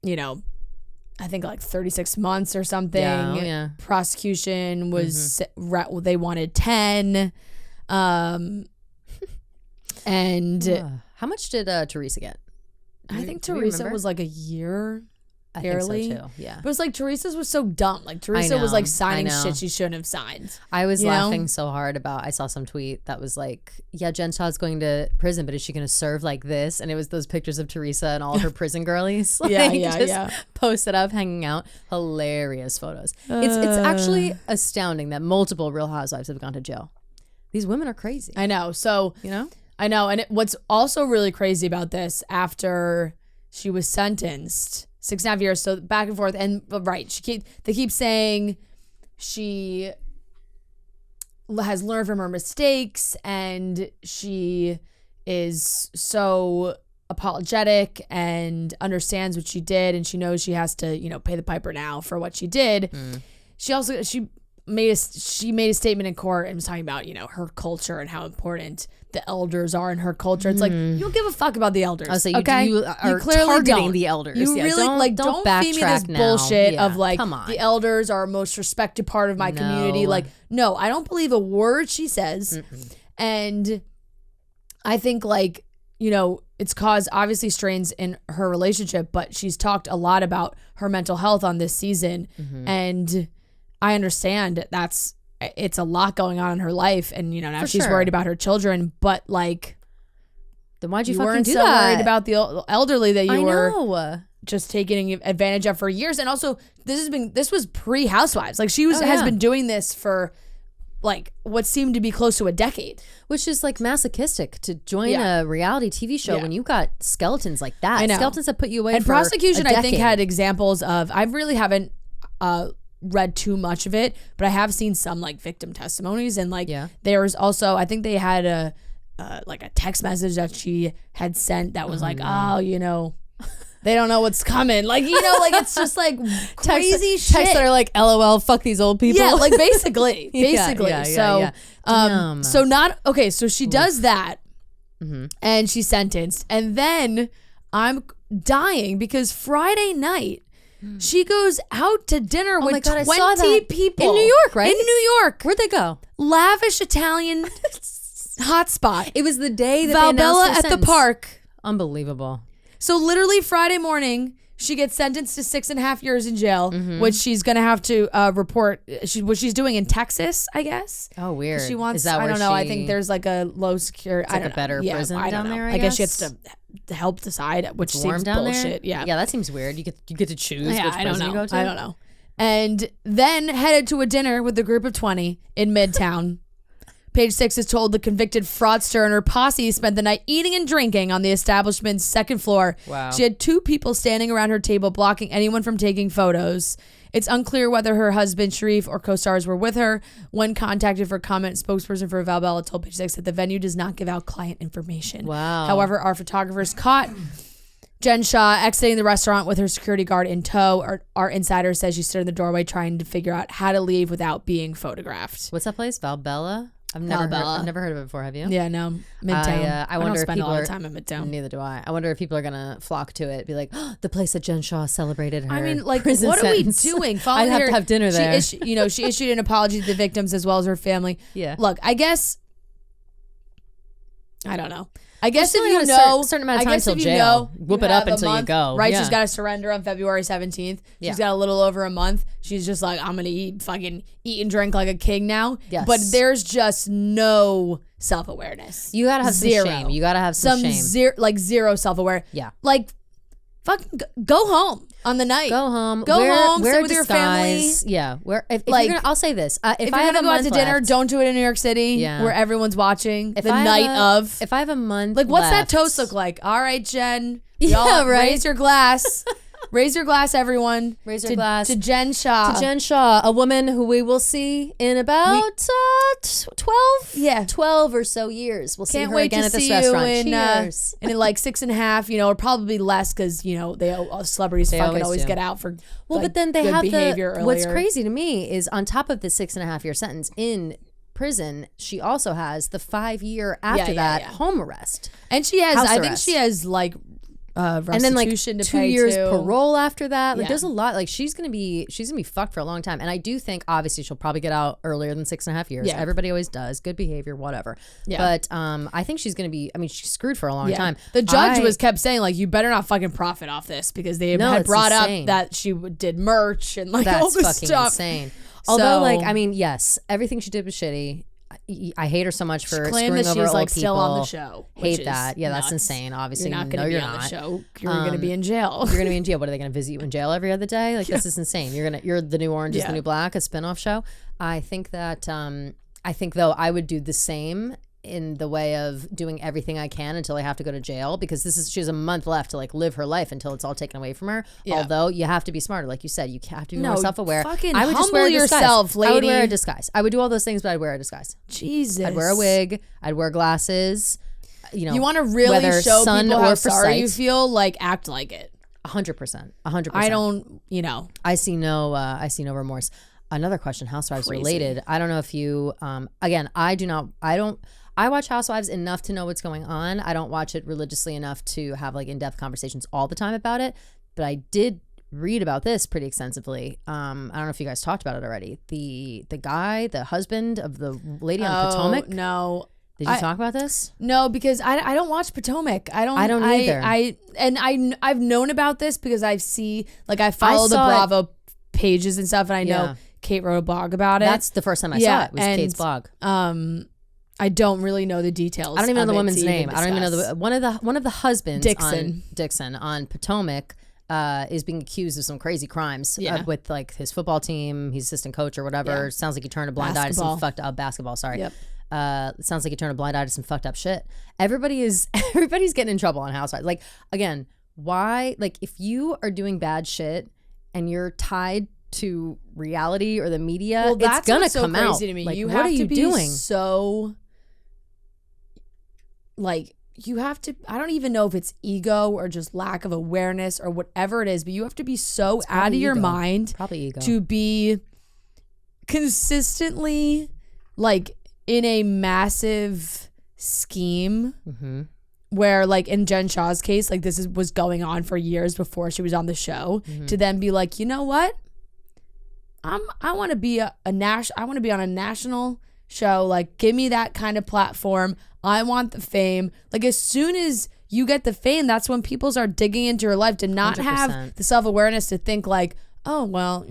I think like 36 months or something. Yeah. Prosecution was they wanted 10. And How much did Teresa get? I think Do we Teresa remember? was like a year. I barely. think so too. Yeah. But it's like Teresa's was so dumb. Like Teresa was know, like signing I know. shit she shouldn't have signed. I was You know? laughing so hard I saw some tweet that was like, yeah, Jen Shah's going to prison, but is she going to serve like this? And it was those pictures of Teresa and all her prison girlies. Yeah. Posted up, hanging out. Hilarious photos. It's actually astounding that multiple Real Housewives have gone to jail. These women are crazy. I know. So, You know? I know. And what's also really crazy about this, after she was sentenced, 6.5 years, so back and forth, and right, they keep saying she has learned from her mistakes, and she is so apologetic and understands what she did, and she knows she has to, pay the piper now for what she did. She made a statement in court and was talking about, her culture and how important the elders are in her culture. It's like, you don't give a fuck about the elders. Oh, so okay? you are clearly targeting don't. the elders. You Yeah, really don't feed me this backtrack now. bullshit Yeah, of like, come on. the elders are most respected part of my community. No. Like, no, I don't believe a word she says. And I think it's caused obviously strains in her relationship, but she's talked a lot about her mental health on this season. And I understand it's a lot going on in her life, and now For she's sure. worried about her children, but like, Then why'd you you fucking weren't do so that? worried about the elderly that you were know. just taking advantage of for years. And also, this was pre-Housewives. Like, she has been doing this for like what seemed to be close to a decade. Which is like masochistic to join a reality TV show when you got skeletons like that. I know. Skeletons that put you away And for prosecution, a I think, decade. had examples of, I really haven't read too much of it, but I have seen some like victim testimonies, and like there was also, I think they had a text message that she had sent that was they don't know what's coming. Like, like, it's just like crazy shit. Texts that are like, LOL, fuck these old people. Yeah, like basically. Yeah. Damn. So she does that, and she's sentenced, and then I'm dying because Friday night she goes out to dinner with my God, I 20 saw that. people In New York, right? In New York, Where'd they go? lavish Italian hotspot. It was the day that they announced Valbella her at the sentence. park. Unbelievable. So literally Friday morning, she gets sentenced to 6.5 years in jail, which she's gonna have to report. What she's doing in Texas, I guess. Oh, weird. She wants. Is that I where don't know. I she- think there's like a low security. like a better prison I don't down know. there, I guess she guess? has to help decide, which It's warm seems down bullshit. there? Yeah, that seems weird. You get to choose which I don't prison know. you go to. I don't know. And then headed to a dinner with a group of 20 in Midtown. Page 6 is told the convicted fraudster and her posse spent the night eating and drinking on the establishment's second floor. Wow. She had 2 people standing around her table blocking anyone from taking photos. It's unclear whether her husband, Sharif, or co-stars were with her. When contacted for comment, spokesperson for Valbella told Page 6 that the venue does not give out client information. Wow. However, our photographers caught Jen Shah exiting the restaurant with her security guard in tow. Our insider says she stood in the doorway trying to figure out how to leave without being photographed. What's that place? Valbella? I've never heard of it before. Have you? Yeah, no. Midtown. I wonder don't if spend people a lot are. of time in Midtown. Neither do I. I wonder if people are gonna flock to it. Be like, oh, the place that Jen Shah celebrated her. I mean, like, prison what sentence. are we doing? I'd have to have dinner there. She issued an apology to the victims as well as her family. Yeah. Look, I guess. I don't know. I guess still if you got a know, certain amount of I time guess till if you jail. know, Whoop you it up have a until you month, go. Right? Yeah. She's got to surrender on February 17th. Yeah. She's got a little over a month. She's just like, I'm gonna eat and drink like a king now. Yes. But there's just no self-awareness. You gotta have zero. some shame. You gotta have some shame. Zero self-aware. Yeah. Like, fucking go home on the night. Go home. Go home. Wear Sit with your family. disguise. Yeah. If Like, you're gonna, I'll say this. If I you're have gonna a go out month to dinner, left- don't do it in New York City, Yeah. where everyone's watching If the I have night a- of. If I have a month, Like, what's left, that toast look like? All right, Jen. Yeah, y'all right. Raise your glass. Raise your glass, everyone. Raise your glass. To Jen Shah. To Jen Shah, a woman who we will see in about 12 or so years. We'll see her again at this restaurant. Cheers. And in like 6.5, or probably less because, all celebrities fucking always get out for but then they good have behavior earlier. What's crazy to me is on top of the 6.5-year sentence in prison, she also has the 5-year after that home arrest. And she has, I think she has like restitution and then like to 2 pay years too. parole after that. Like there's a lot. Like she's gonna be fucked for a long time. And I do think obviously she'll probably get out earlier than 6.5 years. Yeah. Everybody always does. Good behavior, whatever. Yeah. But I think she's gonna be. I mean, she's screwed for a long time. The judge kept saying like, you better not fucking profit off this because they had brought up that she did merch and like all this fucking stuff. Insane. Although like I mean, yes, everything she did was shitty. I hate her so much for screwing that over she's like old people. still on the show. Hate that. Yeah, that's insane. Obviously, you're not going to be on the show. You're going to be in jail. You're going to be in jail. What are they going to visit you in jail every other day? Like this is insane. You're the new Orange is the New Black, a spinoff show. I think that though I would do the same in the way of doing everything I can until I have to go to jail because she has a month left to like live her life until it's all taken away from her. Yeah. Although you have to be smarter, like you said, you have to be more self-aware. Fucking I would just wear yourself, lady. I would wear a disguise. I would do all those things, but I'd wear a disguise. Jesus. I'd wear a wig. I'd wear glasses. You want to really show people how sorry you feel? Like act like it. 100%. 100%. I don't. I see no remorse. Another question, Housewives related. I don't know if you. Again, I don't. I watch Housewives enough to know what's going on. I don't watch it religiously enough to have like in-depth conversations all the time about it. But I did read about this pretty extensively. I don't know if you guys talked about it already. The guy, the husband of the lady on Potomac. No. Did you talk about this? No, because I don't watch Potomac. I don't either. I've known about this because I follow the Bravo pages and stuff, and I know Kate wrote a blog about it. That's the first time I saw it. Was Kate's blog. I don't really know the details. I don't even know the woman's name. I don't even know one of the husbands Dixon on Potomac is being accused of some crazy crimes with like his football team. He's assistant coach or whatever. Yeah. Sounds like he turned a blind eye to some fucked up basketball. Sorry. Yep. Sounds like he turned a blind eye to some fucked up shit. Everybody's getting in trouble on Housewives. Like again, why? Like if you are doing bad shit and you're tied to reality or the media, it's gonna come out. Crazy to me. Like, you what have are you to be doing? So like you have to. I don't even know if it's ego or just lack of awareness or whatever it is, but you have to be so out of your mind, probably ego, to be consistently like in a massive scheme. Mm-hmm. Where like in Jen Shah's case, like this was going on for years before she was on the show, to then be like, you know what? I want to be I want to be on a national show. Like, give me that kind of platform. I want the fame. Like, as soon as you get the fame, that's when people start digging into your life, to not 100%. have the self-awareness to think like, oh, well,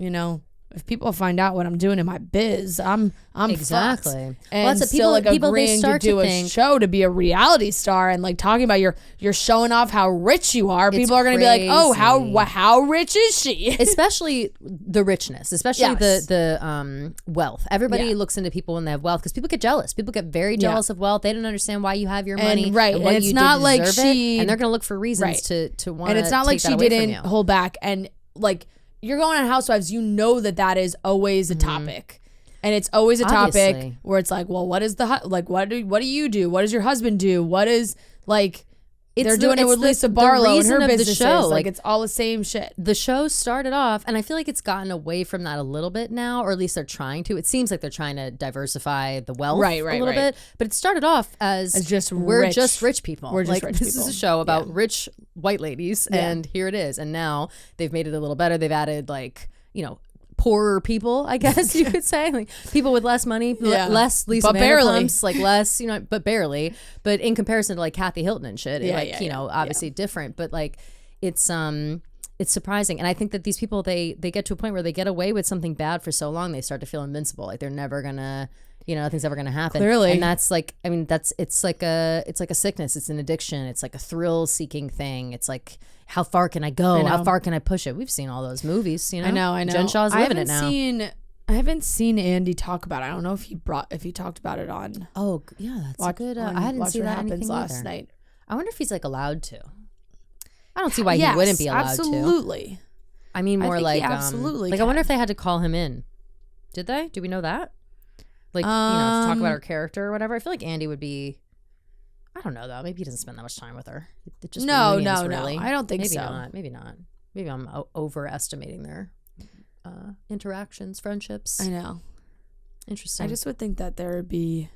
if people find out what I'm doing in my biz, I'm exactly. fucked. And well, still people agreeing to do a show to be a reality star and like talking about you're showing off how rich you are. People are going to be like, oh, how rich is she? Especially the richness, especially the wealth. Everybody looks into people when they have wealth because people get jealous. People get very jealous of wealth. They don't understand why you have your money, and what it's you not like it, and they're going to look for reasons to want. And it's not like she didn't hold back. And like, you're going on Housewives, that is always a topic. And it's always a topic where it's like, well, what is what do you do? What does your husband do? What is like, they're doing it with Lisa Barlow and her businesses. Like it's all the same shit. The show started off, and I feel like it's gotten away from that a little bit now, or at least they're trying to. It seems like they're trying to diversify the wealth a little bit. But it started off as just we're just rich people. We're just rich this people. Is a show about rich white ladies, and here it is. And now they've made it a little better. They've added poorer people, I guess you could say, like people with less money, less Lisa Vanderpumps, like less, but barely. But in comparison to like Kathy Hilton and shit, obviously different. But like it's surprising, and I think that these people they get to a point where they get away with something bad for so long, they start to feel invincible, like they're never gonna. Nothing's ever going to happen. Clearly. And that's like, it's like a sickness. It's an addiction. It's like a thrill seeking thing. It's like, how far can I go? How far can I push it? We've seen all those movies, I know. Jen Shah's living it now. I haven't seen Andy talk about it. I don't know if he talked about it on. Oh, yeah. That's a good, I hadn't seen that anything last night. I wonder if he's like allowed to. I don't see why he wouldn't be allowed absolutely. I mean more think he like absolutely like can. I wonder if they had to call him in. Did they? Do we know that? Like, to talk about her character or whatever. I feel like Andy would be. I don't know though. Maybe he doesn't spend that much time with her. It just No. really. I don't think maybe so. Not. Maybe not. Maybe I'm overestimating their interactions, friendships. I know. Interesting. I just would think that there would be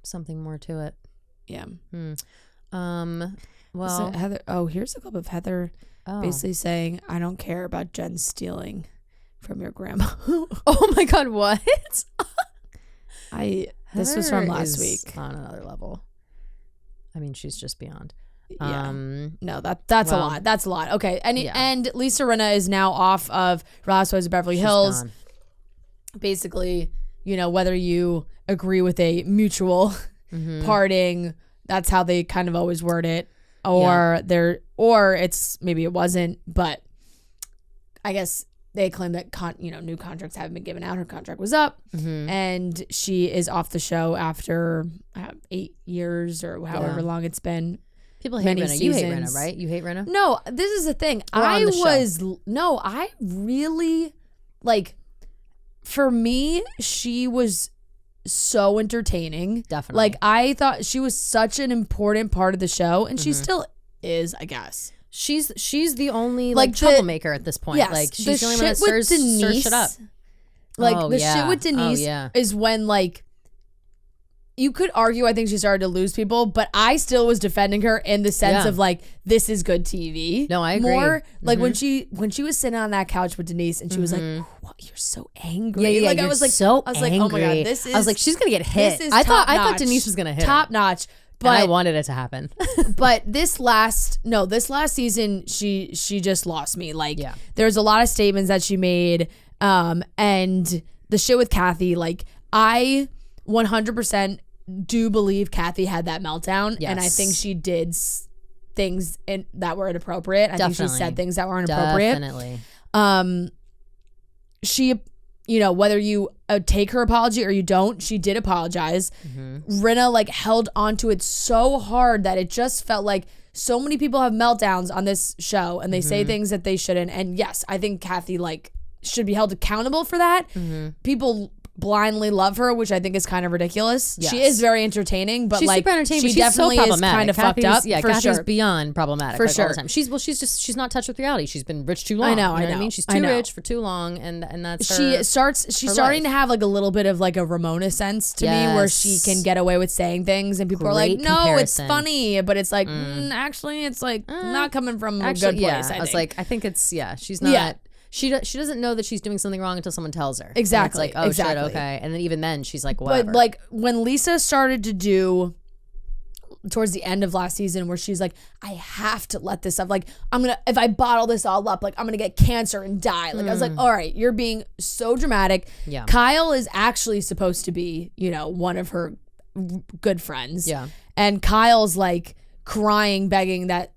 something more to it. Yeah. Well, so Heather. Oh, here's a clip of Heather basically saying, "I don't care about Jen stealing from your grandma." Oh my God, what? This was from Heather last is week. on another level. I mean, she's just beyond. Yeah. No, that's a lot. That's a lot. Okay. And Lisa Rinna is now off of Real Housewives of Beverly Hills. Gone. Basically, whether you agree with a mutual parting, that's how they kind of always word it. Or it's maybe it wasn't, but I guess they claim that new contracts haven't been given out. Her contract was up, and she is off the show after 8 years or however long it's been. People hate many Rinna. seasons. You hate Rinna, right? You hate Rinna? No, this is the thing. I really like. For me, she was so entertaining. Definitely. Like, I thought she was such an important part of the show, and she still is, I guess. She's the only Like, troublemaker at this point. Yes, Like she's the only one that with stirs shit up. Like shit with Denise is when like you could argue I think she started to lose people, but I still was defending her in the sense of like, this is good TV. No, I agree. More like when she was sitting on that couch with Denise and she was like, "What, you're so angry." Yeah, like I was like, so I was angry. like, oh my God, this is. I was like, she's gonna get hit. This is I thought top-notch. Denise was gonna hit top her. notch. But But I wanted it to happen. but this last season, she just lost me. Like, Yeah. there's a lot of statements that she made, and the shit with Kathy. Like, I 100% do believe Kathy had that meltdown, and I think she did things that were inappropriate. I think she said things that were inappropriate. Definitely. She, whether you take her apology or you don't, she did apologize. Rinna like held onto it so hard that it just felt like so many people have meltdowns on this show and they say things that they shouldn't. And yes, I think Kathy like should be held accountable for that. People blindly love her, which I think is kind of ridiculous. Yes. She is very entertaining, but she's like super entertaining, she but she's definitely so is problematic. kind of fucked up. Yeah, for Kathy's sure. beyond problematic For like, all the sure. time. she's not in touch with reality. She's been rich too long. I know. what I mean? She's too rich for too long, and that's her. She's starting to have like a little bit of like a Ramona sense to me, where she can get away with saying things, and people are like, "No, comparison. it's funny," but it's like actually, it's like not coming from a good place. I was like, I think it's she's not. Yeah. She doesn't know that she's doing something wrong until someone tells her. Exactly. And it's like, oh exactly. shit, okay. And then even then she's like, whatever. But like when Lisa started to do towards the end of last season, where she's like, I have to let this up. Like, if I bottle this all up, like I'm gonna get cancer and die. Like I was like, all right, you're being so dramatic. Yeah. Kyle is actually supposed to be, one of her good friends. Yeah. And Kyle's like crying, begging that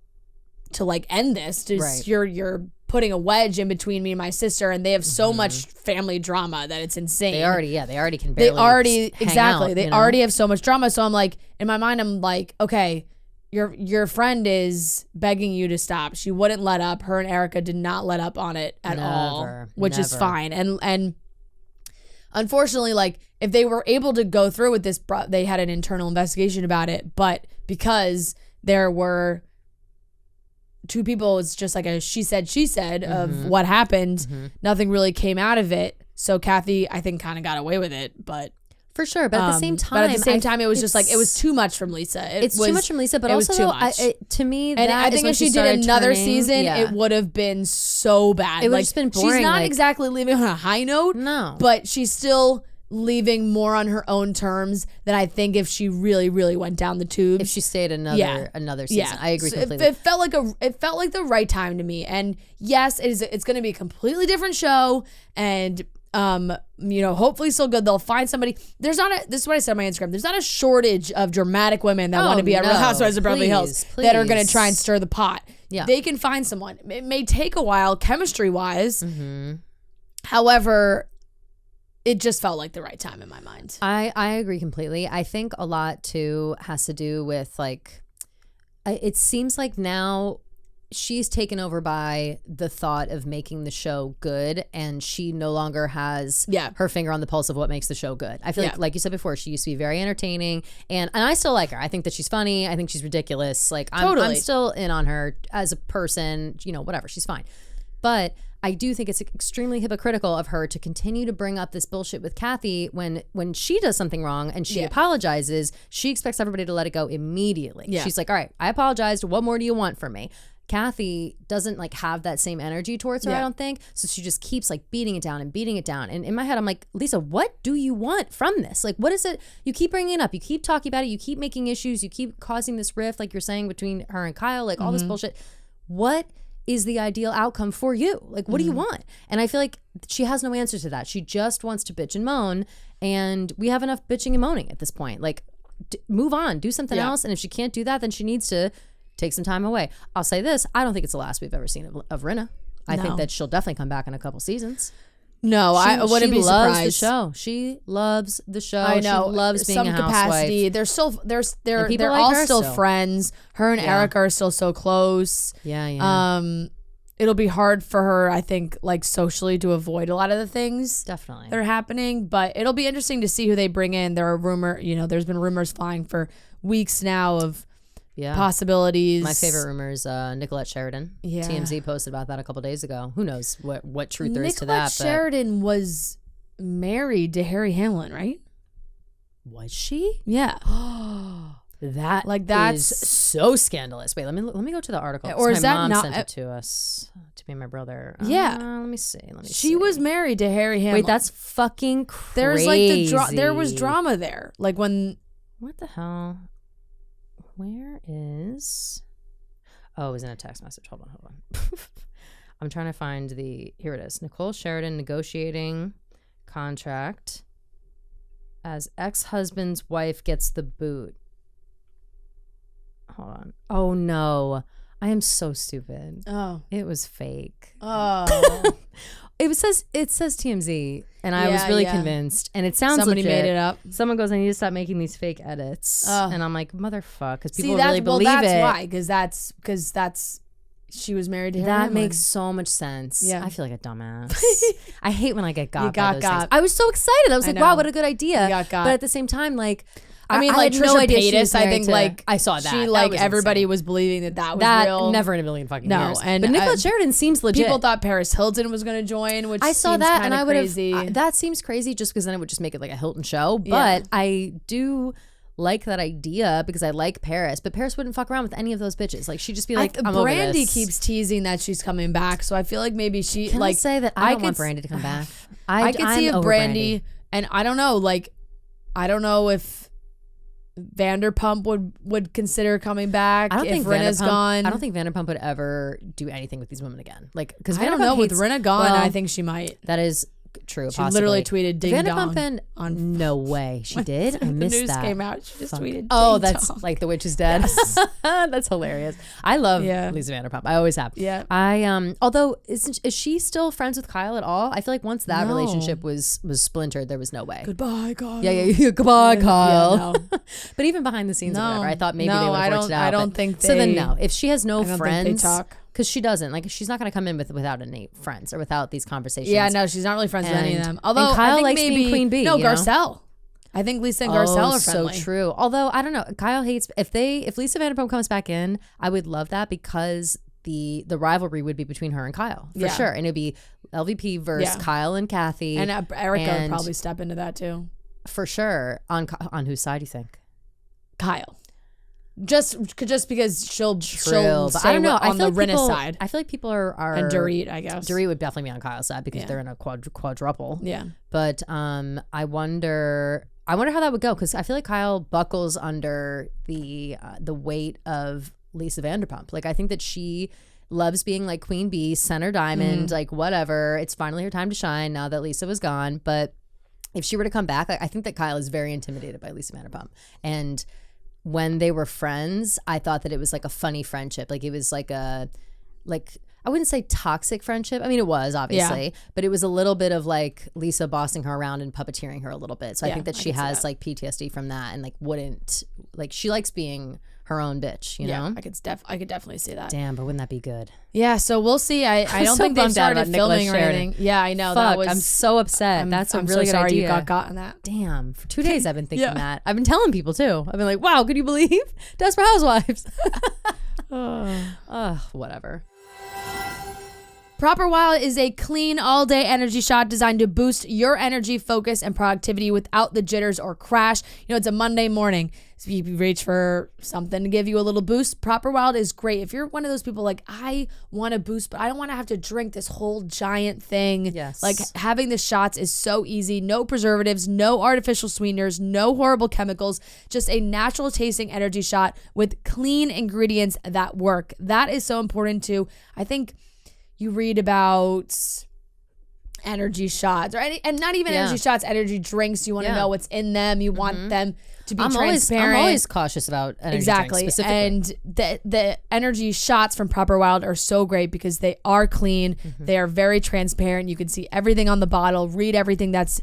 to like end this. Just you're putting a wedge in between me and my sister, and they have so much family drama that it's insane. They already can They barely already hang exactly. out, They already have so much drama. So I'm like, in my mind, I'm like, okay, your friend is begging you to stop. She wouldn't let up. Her and Erica did not let up on it at all, which is fine. And unfortunately, like if they were able to go through with this, they had an internal investigation about it. But because there were two people, it's just like a she said of what happened. Nothing really came out of it. So Kathy, I think, kind of got away with it, but for sure. But at the same time, it was just like it was too much from Lisa. It's too much from Lisa, but also too much. To me, and I think if she did another season, it it would have been so bad. It would have just been boring. She's not like, exactly leaving on a high note, no, but she's still leaving more on her own terms than I think if she really, really went down the tubes. If she stayed another season, I agree completely. It felt like the right time to me. And yes, it's going to be a completely different show, and hopefully still good. They'll find somebody. This is what I said on my Instagram. There's not a shortage of dramatic women that want to be at Real Housewives of Beverly Hills that are going to try and stir the pot. Yeah, they can find someone. It may take a while, chemistry wise. However, it just felt like the right time in my mind. I agree completely. I think a lot too has to do with like, it seems like now she's taken over by the thought of making the show good, and she no longer has her finger on the pulse of what makes the show good. I feel like you said before, she used to be very entertaining, and I still like her. I think that she's funny. I think she's ridiculous. Like I'm still in on her as a person, you know, whatever, she's fine. But I do think it's extremely hypocritical of her to continue to bring up this bullshit with Kathy when she does something wrong and she apologizes, she expects everybody to let it go immediately. She's like, all right, I apologized. What more do you want from me? Kathy doesn't like have that same energy towards her, I don't think. So she just keeps like beating it down. And in my head, I'm like, Lisa, what do you want from this? Like, what is it? You keep bringing it up. You keep talking about it. You keep making issues. You keep causing this rift, like you're saying, between her and Kyle, like all this bullshit. What is the ideal outcome for you? Like, what do you want? And I feel like she has no answer to that. She just wants to bitch and moan. And we have enough bitching and moaning at this point. Like, move on, do something else. And if she can't do that, then she needs to take some time away. I'll say this. I don't think it's the last we've ever seen of Rinna. I think that she'll definitely come back in a couple seasons. No, I wouldn't be surprised. She loves the show. She loves the show. I know. She loves being a housewife. Capacity. They're all still friends. Her and Eric are still so close. Yeah. It'll be hard for her, I think, like socially to avoid a lot of the things definitely that are happening. But it'll be interesting to see who they bring in. There's been rumors flying for weeks now of possibilities. My favorite rumor is Nicolette Sheridan. Yeah. TMZ posted about that a couple days ago. Who knows what truth there is to that. Nicolette Sheridan was married to Harry Hamlin, right? Was she? Yeah. That's so scandalous. Wait, let me go to the article. Or is my that mom not sent it to us, to me and my brother? Yeah. Let me see. She was married to Harry Hamlin. Wait, that's fucking crazy. There's like there was drama there. Like when. What the hell? Where is? Oh, it was in a text message. Hold on. I'm trying to find here it is. Nicole Sheridan negotiating contract as ex-husband's wife gets the boot. Hold on. Oh no. I am so stupid. Oh. It was fake. Oh. It says TMZ, and I was really convinced. And it sounds somebody legit. made it up. Someone goes, I need to stop making these fake edits. And I'm like, motherfucker, because people really believe it. That's why, because that's she was married to him. That makes so much sense. Yeah. I feel like a dumbass. I hate when I get got by those got. things. I was so excited. I was like, wow, what a good idea. You got. But at the same time, like, I mean, like Trisha no idea Paytas, I think, like, I saw that. She, like, everybody was believing that was real. Never in a million fucking years. And but Nicolette Sheridan seems legit. People thought Paris Hilton was going to join, which I saw that, and I would have. That seems crazy, just because then it would just make it like a Hilton show. But I do like that idea because I like Paris, but Paris wouldn't fuck around with any of those bitches. Like, she'd just be like, I'm Brandy over this. keeps teasing that she's coming back, so I feel like maybe she Can like I say that I don't want Brandy to come back. I could see if Brandy, and I don't know, like, I don't know if Vanderpump would consider coming back. I don't think Rinna's gone. I don't think Vanderpump would ever do anything with these women again. Like, because I don't know, with Rinna gone, I think she might. That is true. She literally tweeted "ding dong" on. No way, she did. I missed the news that. Came out. She just tweeted. Oh, that's like the witch is dead. Yes. That's hilarious. I love Lisa Vanderpump. I always have. Yeah. Although is she still friends with Kyle at all? I feel like once that relationship was splintered, there was no way. Goodbye, Kyle. Yeah. Goodbye, Kyle. Yeah, no. But even behind the scenes, or whatever, I thought maybe they would have worked it out. I don't think they. So then no, if she has no friends, think they talk. Because she doesn't. Like, she's not going to come in without any friends or without these conversations. Yeah, no, she's not really friends with any of them. Although Kyle I think likes maybe being Queen Bee. No, Garcelle. I think Lisa and Garcelle are friendly. So true. Although I don't know, Kyle hates if Lisa Vanderpump comes back in. I would love that because the rivalry would be between her and Kyle for sure, and it'd be LVP versus Kyle and Kathy, and Erica would probably step into that too for sure. On whose side do you think? Kyle. Just because she'll stay I don't know. on the Rinna side. I feel like people are and Dorit, I guess. Dorit would definitely be on Kyle's side because they're in a quadruple. Yeah. But I wonder how that would go because I feel like Kyle buckles under the weight of Lisa Vanderpump. Like, I think that she loves being like Queen Bee, center diamond, like whatever. It's finally her time to shine now that Lisa was gone. But if she were to come back, I think that Kyle is very intimidated by Lisa Vanderpump. And when they were friends, I thought that it was like a funny friendship. Like, it was like I wouldn't say toxic friendship. I mean, it was obviously, but it was a little bit of like Lisa bossing her around and puppeteering her a little bit. So I think that she has like PTSD from that and like wouldn't, like, she likes being her own bitch, you know? I could definitely see that. Damn, but wouldn't that be good? Yeah, so we'll see. I don't so think they've bummed out started about Nicholas filming or Sheridan. anything. Yeah, I know. Fuck, I'm so upset. That's a I'm really so good sorry idea. you got on that. Damn, for 2 days I've been thinking that. I've been telling people too. I've been like, wow, could you believe Desperate Housewives? Whatever. Proper Wild is a clean all-day energy shot designed to boost your energy, focus, and productivity without the jitters or crash. You know, it's a Monday morning, so you reach for something to give you a little boost. Proper Wild is great. If you're one of those people like, I want a boost, but I don't want to have to drink this whole giant thing. Yes. Like, having the shots is so easy. No preservatives, no artificial sweeteners, no horrible chemicals, just a natural tasting energy shot with clean ingredients that work. That is so important too. I think you read about energy shots and not even energy shots, energy drinks. You want to know what's in them. You want them to be transparent. I'm always cautious about energy drinks specifically. And the energy shots from Proper Wild are so great because they are clean. They are very transparent. You can see everything on the bottle, read everything that's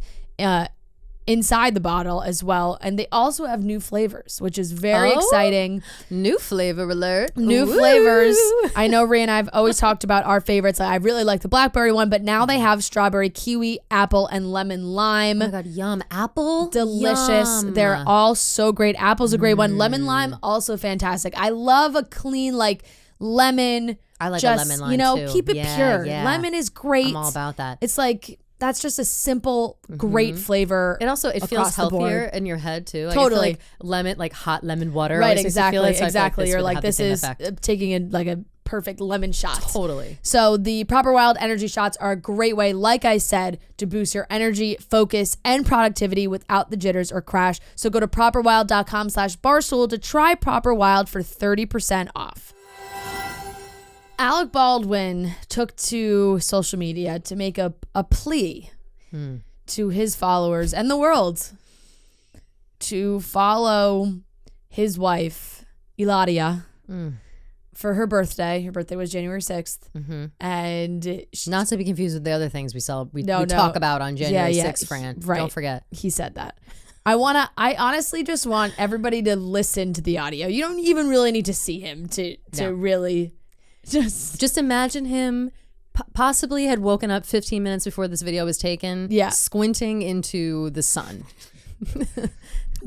inside the bottle as well. And they also have new flavors, which is very exciting. New flavor alert. New flavors. I know Ria and I have always talked about our favorites. Like, I really like the blackberry one, but now they have strawberry, kiwi, apple, and lemon lime. Oh my God, yum. Apple? Delicious. Yum. They're all so great. Apple's a great one. Lemon lime, also fantastic. I love a clean, like, lemon. I like just, a lemon lime you know, too. keep it pure. Yeah. Lemon is great. I'm all about that. It's like, that's just a simple, great flavor. And also, it feels healthier in your head too. Like, Totally. I feel like lemon, like hot lemon water. Right, always makes you feel it, so I feel like exactly. this You're would like, have the this same is effect. taking in like a perfect lemon shot. Totally. So the Proper Wild energy shots are a great way, like I said, to boost your energy, focus, and productivity without the jitters or crash. So go to properwild.com/barstool to try Proper Wild for 30% off. Alec Baldwin took to social media to make a plea to his followers and the world to follow his wife, Ilaria, for her birthday. Her birthday was January 6th. And not to be confused with the other things we talk about on January 6th, Fran. Right. Don't forget. He said that. I honestly just want everybody to listen to the audio. You don't even really need to see him to really just imagine him possibly had woken up 15 minutes before this video was taken, squinting into the sun.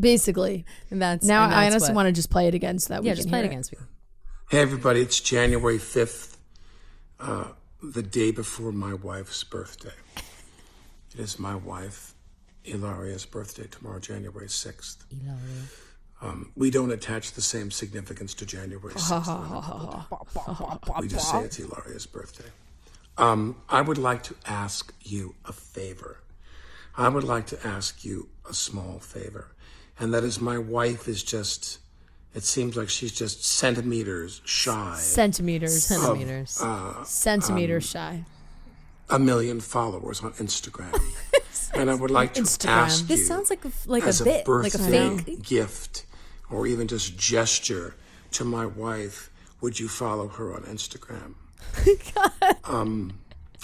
Basically. And that's I honestly want to just play it again so that we can just play hear it again. Hey everybody, it's January 5th, the day before my wife's birthday. It is my wife, Ilaria's birthday tomorrow, January 6th. We don't attach the same significance to January 6th. We just say it's Ilaria's birthday. I would like to ask you a favor. I would like to ask you a small favor. And that is, my wife is just, it seems like she's just centimeters shy. Centimeters shy. 1 million followers on Instagram. And I would like to ask you, this sounds like a as bit, a birthday like a fake gift, or even just gesture to my wife, would you follow her on Instagram?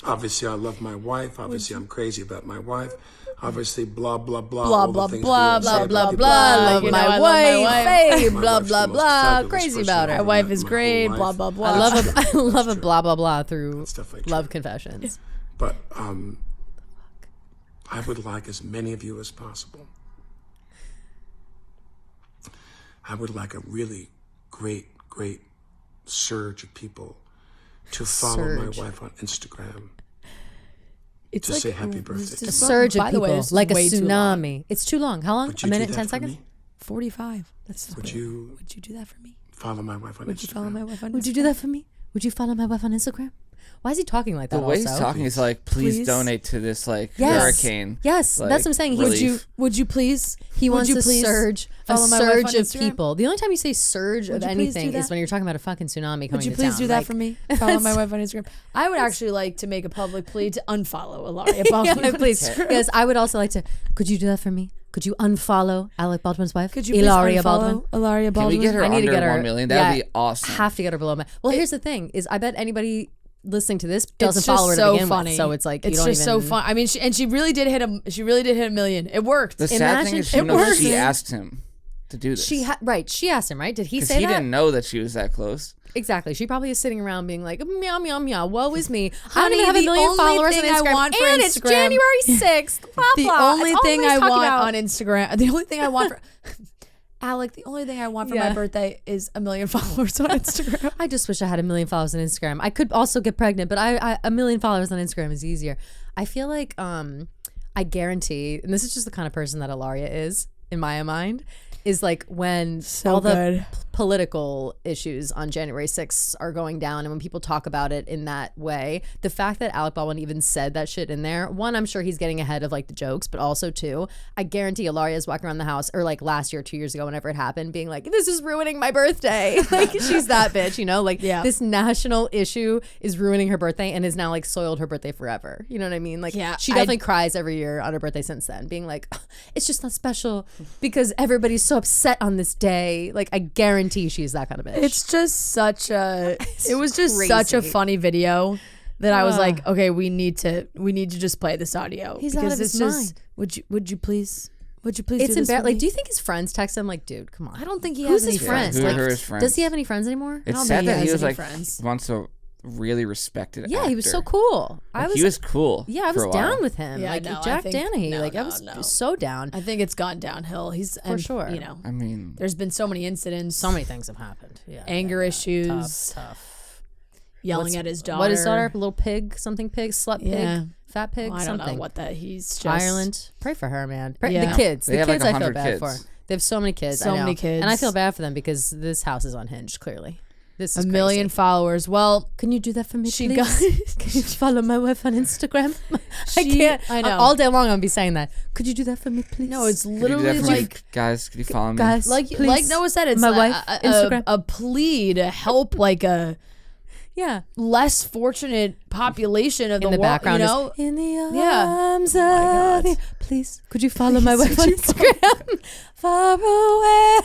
Obviously, I love my wife. Obviously, I'm crazy about my wife. Obviously, blah, blah, blah. Blah, all blah, the things blah, we don't blah, say blah, about blah. people. Love my wife. Hey, My blah, wife's blah, the most blah. fabulous Crazy person about her. I've My wife met is in my great. whole Blah, life. blah, blah. I love a blah, blah, blah through That's definitely love true. confessions. But I would like as many of you as possible. I would like a really great surge of people to follow my wife on Instagram. It's to like say happy birthday. A surge of By the people, way, this is like a way too long. tsunami. It's too long. How long? Would A you minute, do 10 that for seconds? me? 45. That's Would you Would you do that for me? follow my wife on Would you Instagram? follow my wife on Would you do that for me? Would you follow my wife on Instagram? Why is he talking like that? The way he's also? talking is like, please Please? donate to this Yes. hurricane. Yes, like, that's what I'm saying. relief. Would you please? He Would wants you a please surge follow my wife on of Instagram? people. The only time you say surge of Would you please do anything is that? when you're talking about a fucking tsunami coming Would you to please town. do that Like, for me? Follow my wife on Instagram. I would actually like to make a public plea to unfollow Ilaria Baldwin. Yeah, on please. Instagram. Yes, I would also like to. Could you do that for me? Could you unfollow Alec Baldwin's wife? Could you please Ilaria unfollow Baldwin? Ilaria Can Baldwin? we get her I need to under get her 1 million? That would be awesome. Have to get her below my. Well, here's the thing: is I bet anybody listening to this It's doesn't just follow her to so begin funny. with. So it's like it's you don't just even, so fun. I mean, she really did hit a million. It worked. The sad thing is, she it works. asked him to do this? She asked him, right? Did he Because say he that? didn't know that she was that close. Exactly. She probably is sitting around being like, meow, meow, meow, woe is me. I Honey, don't even have a the million only followers on thing I Instagram. want for And it's Instagram- January 6th. Blah, The blah. only It's all thing I everybody's talking want about. on Instagram, the only thing I want for Alec, the only thing I want for my Yeah. birthday is 1 million followers on Instagram. I just wish I had 1 million followers on Instagram. I could also get pregnant, but I 1 million followers on Instagram is easier. I feel like I guarantee, and this is just the kind of person that Ilaria is, in my mind, is like when all the political issues on January 6th are going down and when people talk about it in that way, the fact that Alec Baldwin even said that shit in there, one, I'm sure he's getting ahead of like the jokes, but also two, I guarantee Ilaria is walking around the house, or like last year, 2 years ago, whenever it happened, being like, this is ruining my birthday. Like she's that bitch, you know, like this national issue is ruining her birthday and has now like soiled her birthday forever. You know what I mean? Like she definitely cries every year on her birthday since then, being like, oh, it's just not special because everybody's so upset on this day. Like I guarantee she's that kind of bitch. It's just such a it was just such a crazy. funny video that I was like, okay, we need to just play this audio. He's because out of his it's mind. would you please It's do this embarrassing. for Like, me? do you think his friends text him like, dude, come on? I don't think he Who's has his any friends? Who Like, are his friends? Does he have any friends anymore? It's don't sad think that he he has was any like friends. once a really respected Yeah, he was so actor. cool. Like, he was cool. Yeah, I for was a while. down with him. Yeah, like no, I Jack think- Danahy. no, like I no, was no. so down. I think it's gone downhill. He's For sure. You know, I mean, there's been so many incidents, So many things have happened. Yeah, anger issues, tough. yelling at his daughter. What his daughter? Little pig, something pig, slut pig, Yeah. fat pig, Well, I don't something. know what that he's just Ireland. Pray for her, man. Yeah. The kids. They The have, like, kids I feel 100 bad for. kids. They have so many kids. So I know. many kids. And I feel bad for them because this house is unhinged, clearly. This is 1 million crazy. followers. Well, Can you do that for me, She please? got- Can you follow my wife on Instagram? I She- can't. I know. All day long I'll be saying that. Could you do that for me, please? no, it's could you do that literally for me? like guys, could you follow me? guys, like please. Noah said, it's my a, wife, a, Instagram. a plea to help like a Yeah. less fortunate population of the In the world. background you know, is in the Yeah. arms my of God. the. Please, could you follow my wife on Instagram? Far away.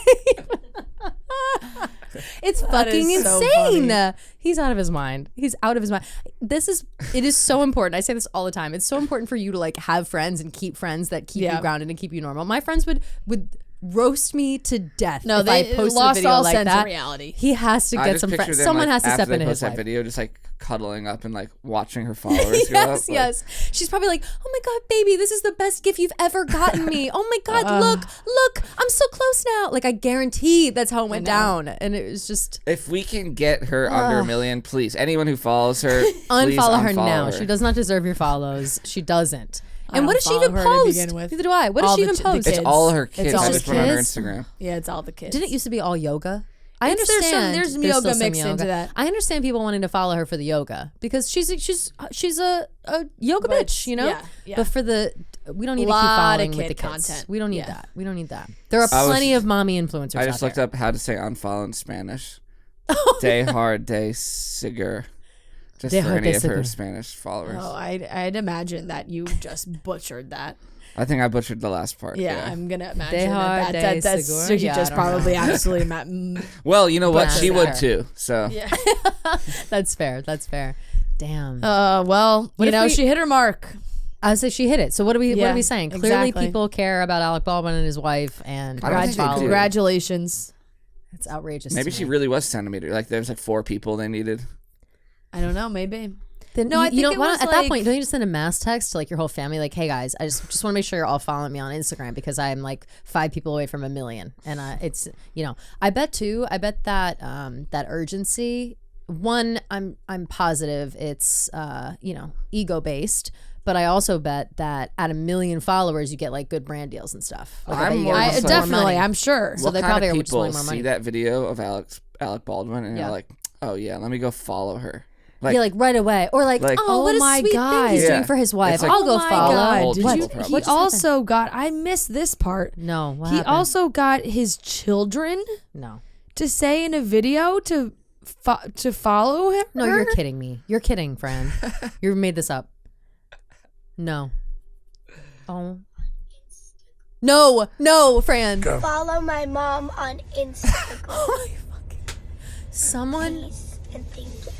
It's fucking is so insane. funny. He's out of his mind. He's out of his mind. It is so important. I say this all the time. It's so important for you to like have friends and keep friends that keep you grounded and keep you normal. My friends would roast me to death. No, if they I posted lost a video all like sense of that. reality. He has to I get just some picture friends. them, Someone like, has to after step they into post his that life. video, just like cuddling up and like watching her followers go up. Yes, Like, yes. She's probably like, oh my God, baby, this is the best gift you've ever gotten me. Oh my God, look, I'm so close now. Like, I guarantee that's how it went down. And it was just, If we can get her under 1 million, please. Anyone who follows her, please unfollow her now. her. She does not deserve your follows. She doesn't. I And what don't does she follow even her to post? begin with. Neither do I. What does All she the even ch- the post? It's kids. all her kids. all I the just went on her kids? Instagram. Yeah, it's all the kids. Didn't it used to be all yoga? I There's some- understand. there's still yoga some mixed into that. I understand people wanting to follow her for the yoga because she's a yoga But bitch, you know. yeah. But for we don't need to keep Lot of following with kid the kids. content. We don't need Yeah. that. We don't need that. There are I was- plenty of mommy influencers. I just out looked there. up how to say unfollow in Spanish. De hard de sigur. Just De for hard any de of her sigur. Spanish followers. Oh, I'd imagine that you just butchered that. I think I butchered the last part. Yeah, I'm gonna imagine Dejar de that's Segura? she Yeah, I just don't know. probably absolutely Well, you know what? Butchered She would that. too. So yeah. That's fair. That's fair. Damn. Well, What you if know, we- she hit her mark. I would say she hit it. So what are we Yeah, saying? Clearly exactly. people care about Alec Baldwin and his wife and I don't think they followers. do. Congratulations. It's outrageous. maybe to she me. really was centimeter. Like there's like 4 people they needed. I don't know, maybe. Then No, I you think know, it why was not- at that like- point, don't you just send a mass text to like your whole family, like, "Hey guys, I just want to make sure you're all following me on Instagram because I'm like 5 people away from 1 million." And it's I bet that that urgency. One, I'm positive it's ego based, but I also bet that at 1 million followers, you get like good brand deals and stuff. Like, I bet I'm you more get also- more Definitely, money. I'm sure. So What they kind probably of are just people wanting more see money. that video of Alec Baldwin and Yeah. are like, oh yeah, let me go follow her. Like, Yeah, like right away, or like, Like- oh, what Oh a my sweet God. thing he's Yeah. doing for his wife. It's like- I'll go Oh my follow. God. Old Did people you, probably. he What just also got, I missed this part. No, what He happened? also got his children no. to say in a video to follow him. No, you're kidding me. You're kidding, Fran. You made this up. No. Oh. No, Fran. Follow my mom on Instagram, Oh my fucking. Someone please, and thank you.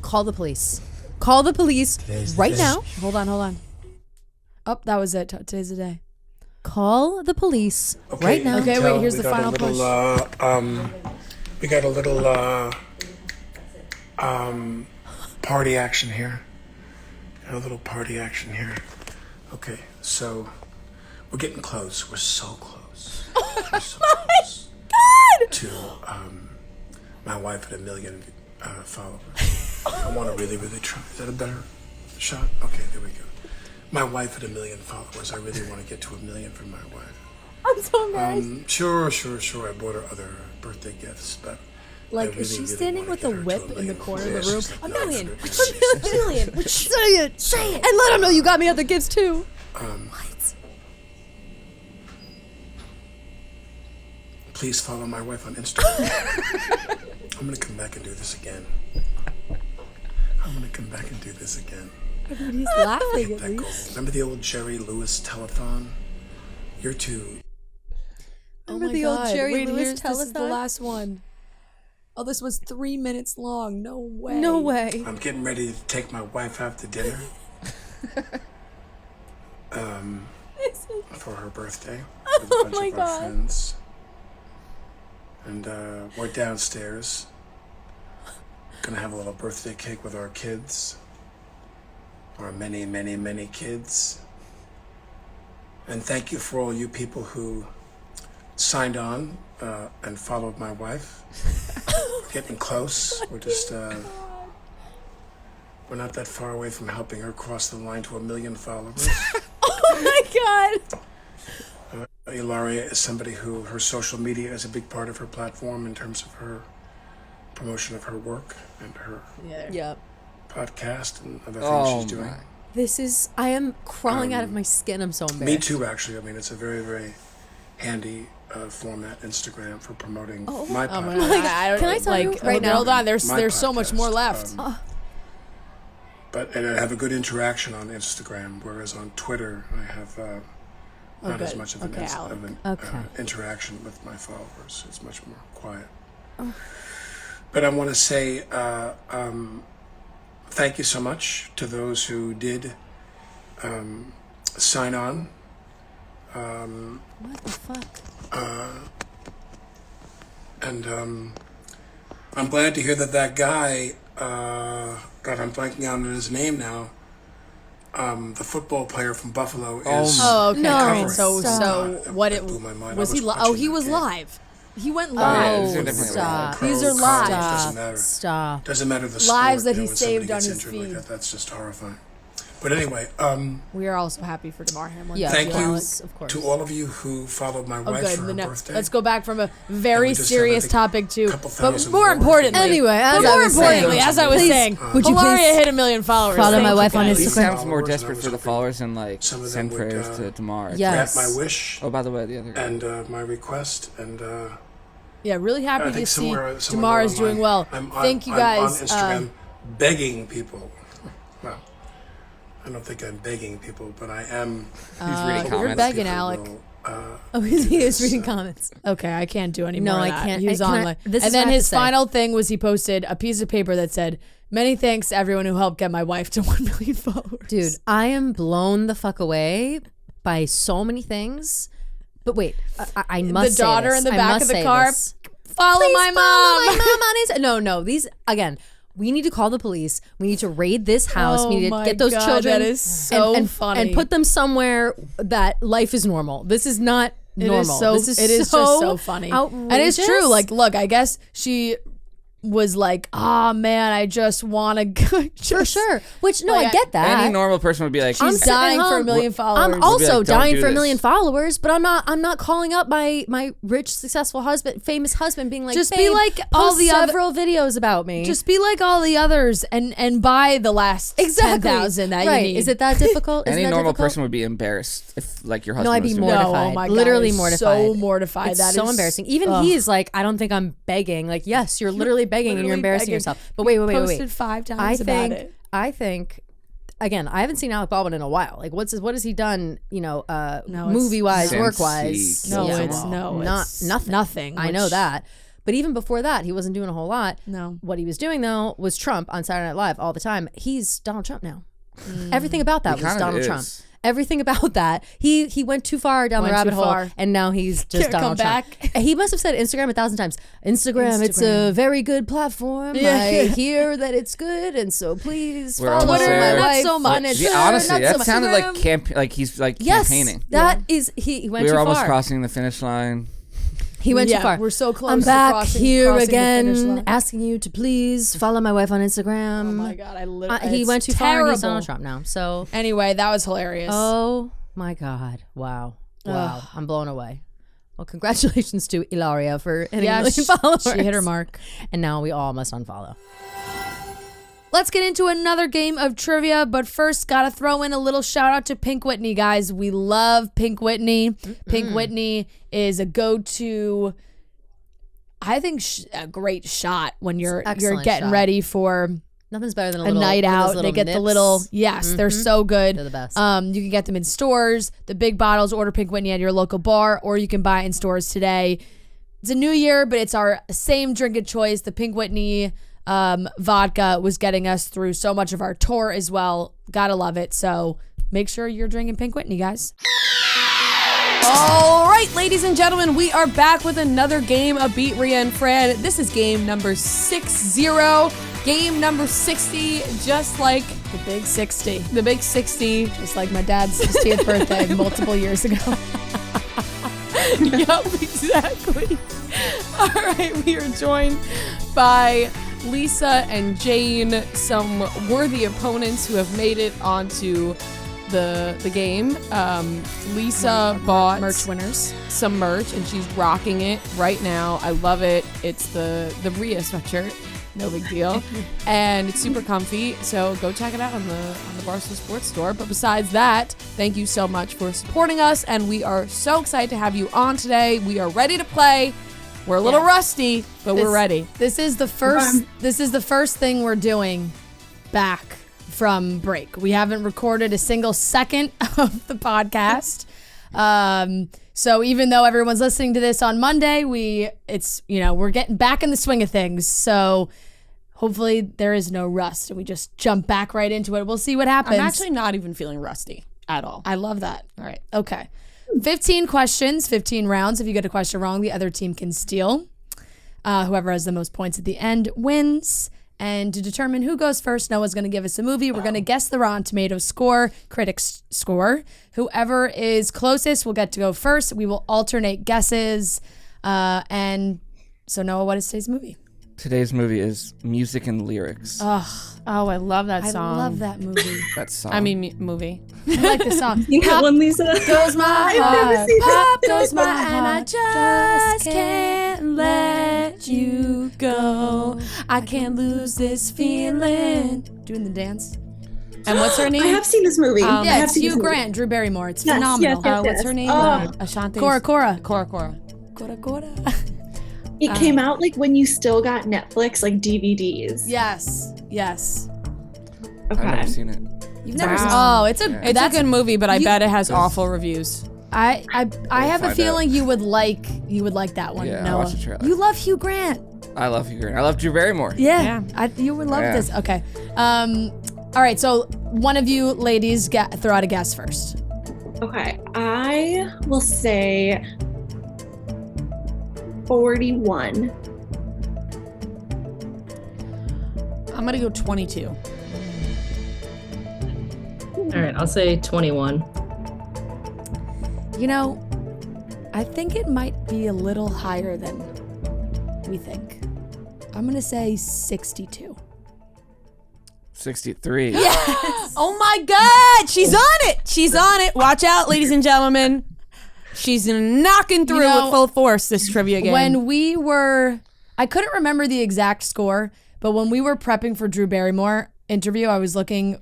call the police. Call the police right now. Hold on. Oh, that was it. Today's the day. Call the police right now. Okay, wait, here's the final push. We got a little party action here. A little party action here. Okay, so we're getting close. We're so close. We're so close to my wife at 1 million followers. I want to really, really try. Is that a better shot? Okay, there we go. My wife at 1 million followers. I really want to get to 1 million for my wife. I'm so embarrassed. Sure. I bought her other birthday gifts, but Like, is she standing with a whip in the corner of the room? A million. Say it. Say it. And let them know you got me other gifts too. What? Please follow my wife on Instagram. I'm gonna come back and do this again. He's laughing at That me. goal. Remember the old Jerry Lewis telethon? You're too. Remember the old Jerry Lewis This is the telethon? last one. Oh, this was 3 minutes long. No way. No way. I'm getting ready to take my wife out to dinner. For her birthday with a bunch of our friends. And we're downstairs. Gonna have a little birthday cake with our kids. Our many, many, many kids. And thank you for all you people who signed on and followed my wife. Getting close. We're just we're not that far away from helping her cross the line to 1 million followers. Oh my God. Ilaria is somebody who her social media is a big part of her platform in terms of her promotion of her work and her Yep. podcast and other things she's doing. This is, I am crawling out of my skin. I'm so embarrassed. Me too, actually. I mean, it's a very, very handy format, Instagram, for promoting my podcast. Oh my God. Can I tell you right now? Hold on. There's My so much podcast, more left. But and I have a good interaction on Instagram, whereas on Twitter I have not as much of an, interaction with my followers. It's much more quiet. But I want to say thank you so much to those who did sign on. What the fuck? And I'm glad to hear that guy, God, I'm blanking out on his name now, the football player from Buffalo is... Oh, okay. No. All right. So Stop. what That it blew my mind. was I he? was Oh, watching he that was game. live. He went yeah, live. these are definitely Stop. These are College, live. doesn't matter. Stop. Doesn't matter the Lives sport, that he when somebody saved on gets his injured like feed. that's just horrifying. But anyway, We are also happy for Damar Hamlin. Yeah. thank you Alex, of course. to all of you who followed my Oh, wife good. for her birthday. Let's go back from a And very we just serious have, I think, topic to, couple but thousand more more. importantly, Anyway, as but I more was saying, importantly, as I was please, saying, would you Hilaria please hit 1 million followers. follow Thank my you, wife on guys. He Instagram? sounds more Followers, and I desperate was for the hoping followers and like some of them send would, prayers to Damar. Yes. grant my wish Oh, by the way, the other guy. and my request, and Yeah, really I happy think to see somewhere Damar is doing well. Thank you guys. I'm on Instagram begging people. Well, I don't think I'm begging people, but I am. He's reading you're comments. begging, People Alec. will, Oh, he is this, reading comments. Okay, I can't do any No, more. I of that. can't. He was Can I- online. this is And what then I have his to say. final thing was he posted a piece of paper that said, "Many thanks to everyone who helped get my wife to 1 million followers." Dude, I am blown the fuck away by so many things. But wait, I must The daughter say this. in the I back must of the say car. this. Follow Please my follow mom. my mom on Insta- No, these again. We need to call the police. We need to raid this house. We Oh need to my get those God, children that is so funny. and put them somewhere that life is normal. This is not normal. It is just so funny. Outrageous. And it's true. Like, look, I guess she was like, "Ah, man, I just want to go." for sure. Which no, Like, I get that. Any normal person would be like, She's sitting at dying for home. 1 million followers. I'm also like, "Don't dying do for 1 this." million followers, but I'm not calling up my rich, successful husband, famous husband, being like, Just be "Babe, like all post the other- several videos about me." Just be like all the others and buy the last 10,000 that right. you need. Is it that difficult? Isn't any that normal difficult? person would be embarrassed if like your No, husband I'd be was doing No, that. mortified. oh my God, Literally it's mortified. so mortified. It's That so is- embarrassing. Even ugh. he's like, I don't think I'm begging. Like, yes, you're literally begging and you're Literally embarrassing begging. yourself. But wait. Posted 5 times about it. I think. Again, I haven't seen Alec Baldwin in a while. Like, what has he done? You know, movie wise, Since work wise. he No, killed it's someone. not it's nothing. Nothing. I know which- that. But even before that, he wasn't doing a whole lot. No. What he was doing though was Trump on Saturday Night Live all the time. He's Donald Trump now. Everything about that He was kind of Donald is. Trump. everything about that. He went too far down the Went rabbit too hole, far. and now he's just Can't Donald come Trump. back. He must have said Instagram 1,000 times. Instagram, it's a very good platform. Yeah. I hear that it's good, and so please We're follow almost my there. wife. Not so much. on Yeah, Instagram, honestly, not that so much. sounded like Instagram. he's like Yes, campaigning. that is he went We too were far. almost crossing the finish line. He went Yeah, too far. we're so close I'm to back crossing here the finish again, line. asking you to please follow my wife on Instagram. Oh my God, I literally. He it's went too far, and he's terrible. Donald Trump now. So, Anyway, that was hilarious. oh my God, wow, I'm blown away. Well, congratulations to Ilaria for hitting a million followers. she hit her mark. And now we all must unfollow. Let's get into another game of trivia, but first, gotta throw in a little shout out to Pink Whitney, guys. We love Pink Whitney. Pink Whitney is a go-to, I think, a great shot when you're excellent getting shot. ready for Nothing's better than a night out. They get the little, they're so good. They're the best. You can get them in stores, the big bottles. Order Pink Whitney at your local bar, or you can buy it in stores today. It's a new year, but it's our same drink of choice. The Pink Whitney vodka was getting us through so much of our tour as well. Gotta love it. So make sure you're drinking Pink Whitney, guys. All right, ladies and gentlemen, we are back with another game of Beat Ria and Fran. This is game number 60. Game number 60, just like The big 60. the big 60. Just like my dad's 60th birthday multiple years ago. Yup, exactly. All right, we are joined by Lisa and Jane, some worthy opponents who have made it onto the game. Lisa bought Merch winners. some merch and she's rocking it right now. I love it. It's the Ria sweatshirt. No big deal. And it's super comfy. So go check it out on the Barstool Sports store. But besides that, thank you so much for supporting us. And we are so excited to have you on today. We are ready to play. We're a little rusty, but we're ready. This is the first. This is the first thing we're doing back from break. We haven't recorded a single second of the podcast. So even though everyone's listening to this on Monday, we're getting back in the swing of things. So hopefully there is no rust and we just jump back right into it. We'll see what happens. I'm actually not even feeling rusty at all. I love that. All right. Okay. 15 questions, 15 rounds. If you get a question wrong, the other team can steal. Whoever has the most points at the end wins. And to determine who goes first, Noah's going to give us a movie. We're going to guess the Rotten Tomatoes score, critics score. Whoever is closest will get to go first. We will alternate guesses. And so, Noah, what is today's movie? Today's movie is Music and Lyrics. Oh, I love that song. I love that movie. That song. I mean, movie. I like the song. You got one, Lisa? Goes my heart, seen that. pop goes my heart, and I just can't let you go. I can't lose this feeling. Doing the dance. And what's her name? I have seen this movie. I Yeah, have it's seen Hugh this movie. Grant, Drew Barrymore. It's Yes, phenomenal. yes, What's her name? Oh. Ashanti. Cora. Cora. Cora. It came out like when you still got Netflix, like DVDs. Yes. I've never Okay. seen it. You've never Wow. seen. Oh, it's a. It's that's a good movie, but I you- bet it has awful reviews. I have a find feeling you would like that one. Yeah, I'll Noah. watch the trailer. You love Hugh Grant. I love you, Grant. I love Drew Barrymore. Yeah. You would love Yeah. this. Okay. All right. So one of you ladies throw out a guess first. Okay. I will say 41. I'm going to go 22. All right, I'll say 21. You know, I think it might be a little higher than we think. I'm gonna say 62. 63. Oh my God. She's on it. She's on it. Watch out, ladies and gentlemen. She's knocking through with full force this trivia game. When I couldn't remember the exact score, but when we were prepping for Drew Barrymore interview, I was looking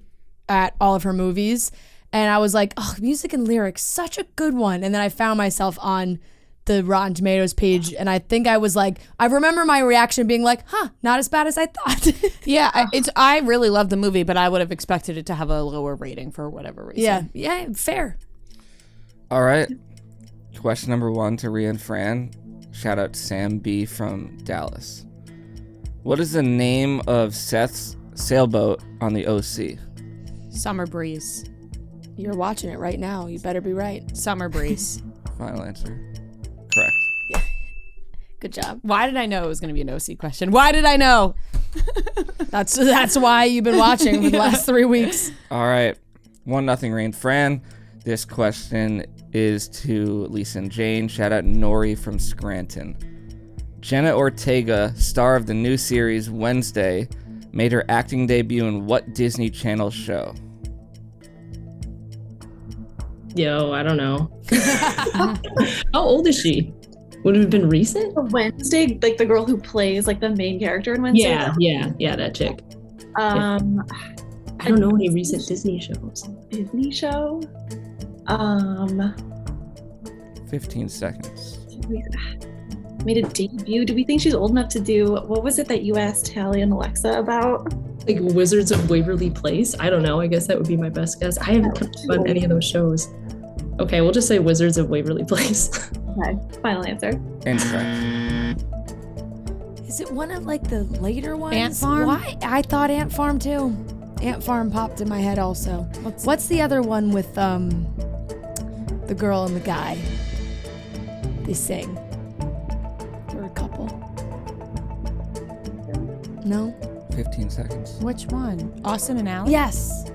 at all of her movies and I was like, oh, Music and Lyrics, such a good one. And then I found myself on the Rotten Tomatoes page and I think I was like, I remember my reaction being like, not as bad as I thought. Yeah, I really love the movie, but I would have expected it to have a lower rating for whatever reason. Yeah, fair. All right. Question number 1 to Ria and Fran. Shout out to Sam B from Dallas. What is the name of Seth's sailboat on the OC? Summer Breeze. You're watching it right now. You better be right. Summer Breeze. Final answer. Correct. Good job. Why did I know it was going to be an OC question? Why did I know? That's why you've been watching for the last 3 weeks. All right. 1-0 Ria Fran. This question is to Lisa and Jane. Shout out Nori from Scranton. Jenna Ortega, star of the new series Wednesday, made her acting debut in what Disney Channel show? Yo, I don't know. How old is she? Would it have been recent? Wednesday, like the girl who plays like the main character in Wednesday. Yeah, that chick. I don't know any recent Disney shows. Disney show. 15 seconds. Made a debut. Do we think she's old enough to do, what was it that you asked Hallie and Alexa about? Like Wizards of Waverly Place? I don't know. I guess that would be my best guess. I haven't kept up on any of those shows. Okay, we'll just say Wizards of Waverly Place. Okay, final answer. Incorrect. Is it one of like the later ones? Ant Farm? Why? I thought Ant Farm too. Ant Farm popped in my head also. What's the other one with the girl and the guy? They sing. They're a couple. No? 15 seconds. Which one? Austin and Alec? Yes.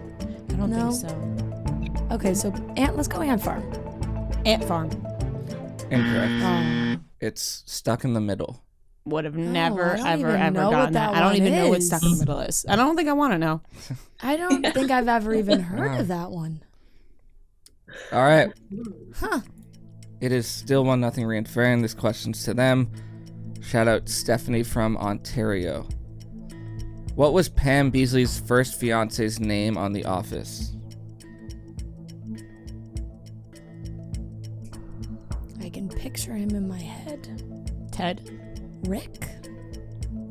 I don't No. think so. Okay, so let's go Ant Farm. Ant Farm. Incorrect. It's Stuck in the Middle. Would have never, I don't ever, even ever know gotten what that. that I don't one even know what is. Stuck in the Middle is. I don't think I want to know. I don't think I've ever even heard of that one. All right. Huh. It is still 1-0 Ria Fran. This question's to them. Shout out Stephanie from Ontario. What was Pam Beasley's first fiance's name on The Office? I can picture him in my head. Ted. Rick?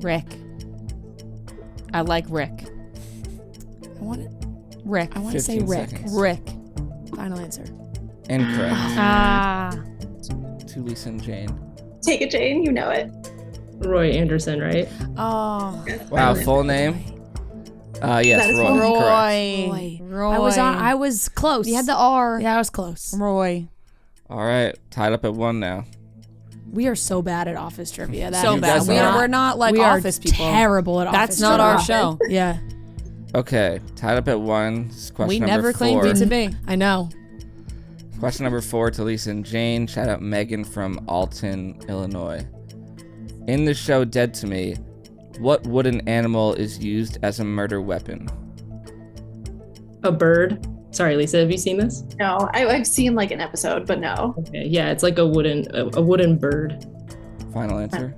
Rick. I like Rick. I want Rick. to say 15 Rick. seconds. Rick. Final answer. Incorrect. Ah. To Lisa and Jane. Take it, Jane. You know it. Roy Anderson, right? Oh. Wow, full name? Yes, That is Roy. full. Correct. Roy. I was close. You had the R. Yeah, I was close. Roy. All right, tied up at 1 now. We are so bad at office trivia. That So is bad. guys We're not like we office are people. terrible at office That's not trivia. our show. Yeah, Okay, tied up at 1. This is question We number never 4. claimed to be. I know. Question number 4 to Lisa and Jane. Shout out Megan from Alton, Illinois. In the show Dead to Me, what wooden animal is used as a murder weapon? A bird. Sorry, Lisa, have you seen this? No, I've seen like an episode, but no. Okay, yeah, it's like a wooden bird. Final answer?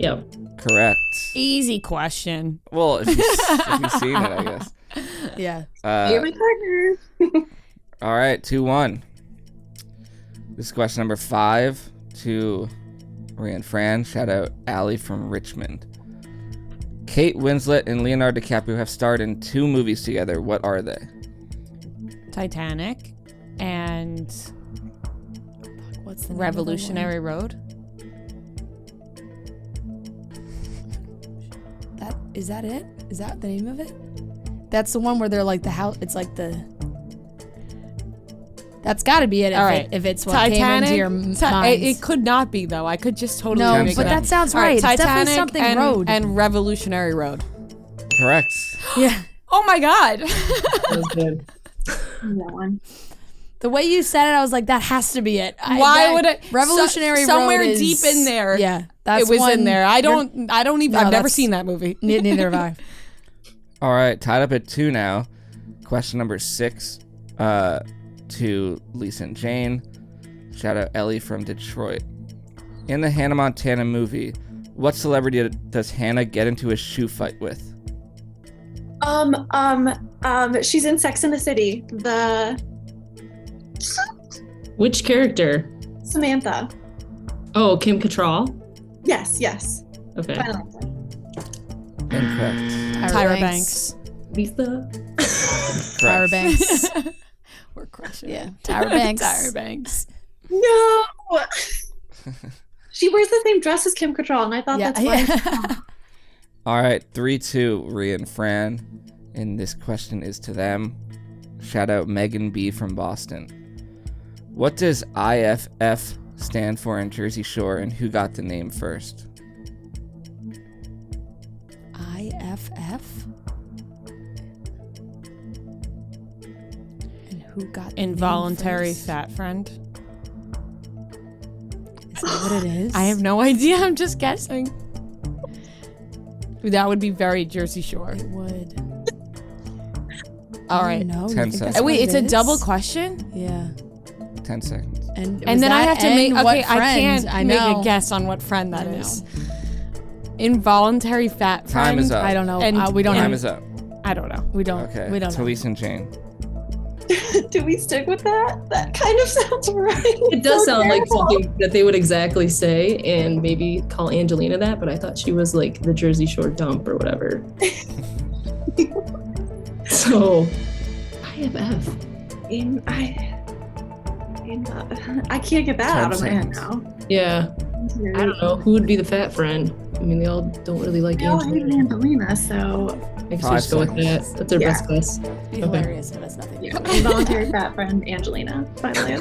Yep. Correct. Easy question. Well, if you've seen it, I guess. Yeah. You're my partner. All right, 2-1. This is question number 5 to Ria and Fran. Shout out Allie from Richmond. Kate Winslet and Leonardo DiCaprio have starred in 2 movies together. What are they? Titanic and What's the name Revolutionary Road. Is that it? Is that the name of it? That's the one where they're like the house. It's like the. That's got to be it. All right. If it's what came into your mind. It could not be though. I could just totally No, make but it up. that sounds All right. It's definitely Titanic something and, road. and Revolutionary Road. Correct. Yeah. Oh my god. That was good. That one. The way you said it, I was like, that has to be it. Why would it? Revolutionary Road somewhere is- deep in there. Yeah, that's it was one, in there. I don't even. No, I've never that's- seen that movie. Neither have I. All right, tied up at 2 now. Question number 6 to Lisa and Jane. Shout out Ellie from Detroit. In the Hannah Montana movie, what celebrity does Hannah get into a shoe fight with? She's in Sex and the City. The Which character? Samantha. Oh, Kim Cattrall? Yes. Okay. Final answer. Incorrect. Tyra Banks. Lisa? Tyra Correct. Banks. We're crushing. Yeah, Tyra Banks. Tyra Banks. No. She wears the same dress as Kim Cattrall, and I thought Yeah, that's why. yeah. All right, 3-2, Ria and Fran. And this question is to them. Shout out Megan B from Boston. What does IFF stand for in Jersey Shore, and who got the name first? IFF? And who got the Involuntary name first? fat friend. Is that what it is? I have no idea. I'm just guessing. That would be very Jersey Shore. It would. All right. No. 10 seconds. Wait, it's a double question. question? Yeah. 10 seconds. And Then I have to make. Okay, I friend? can't make a guess on what friend that I know. is. Involuntary fat friend. Time is up. I don't know. And We don't Time have. is up. I don't know. We don't. Okay. We don't know. Talise and Jane. Do we stick with that? That kind of sounds right. It does So sound like terrible. something that they would exactly say, and maybe call Angelina that, but I thought she was like the Jersey Shore dump or whatever. So, IFF. I can't get that out of my head 10 now. Yeah, I don't know. Who would be the fat friend? I mean, they all don't really like They all hate Angelina. Angelina, so I guess we 5 just go with that. seconds. That's our Yeah. best guess. Be hilarious. It has nothing. yeah, involuntary fat friend Angelina. Finally.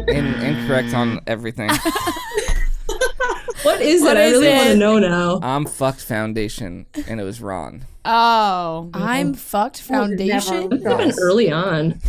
Incorrect on everything. What is What it? I is really want it? to know now. I'm fucked Foundation, and it was Ron. Oh. I'm fucked foundation. Never Been early on.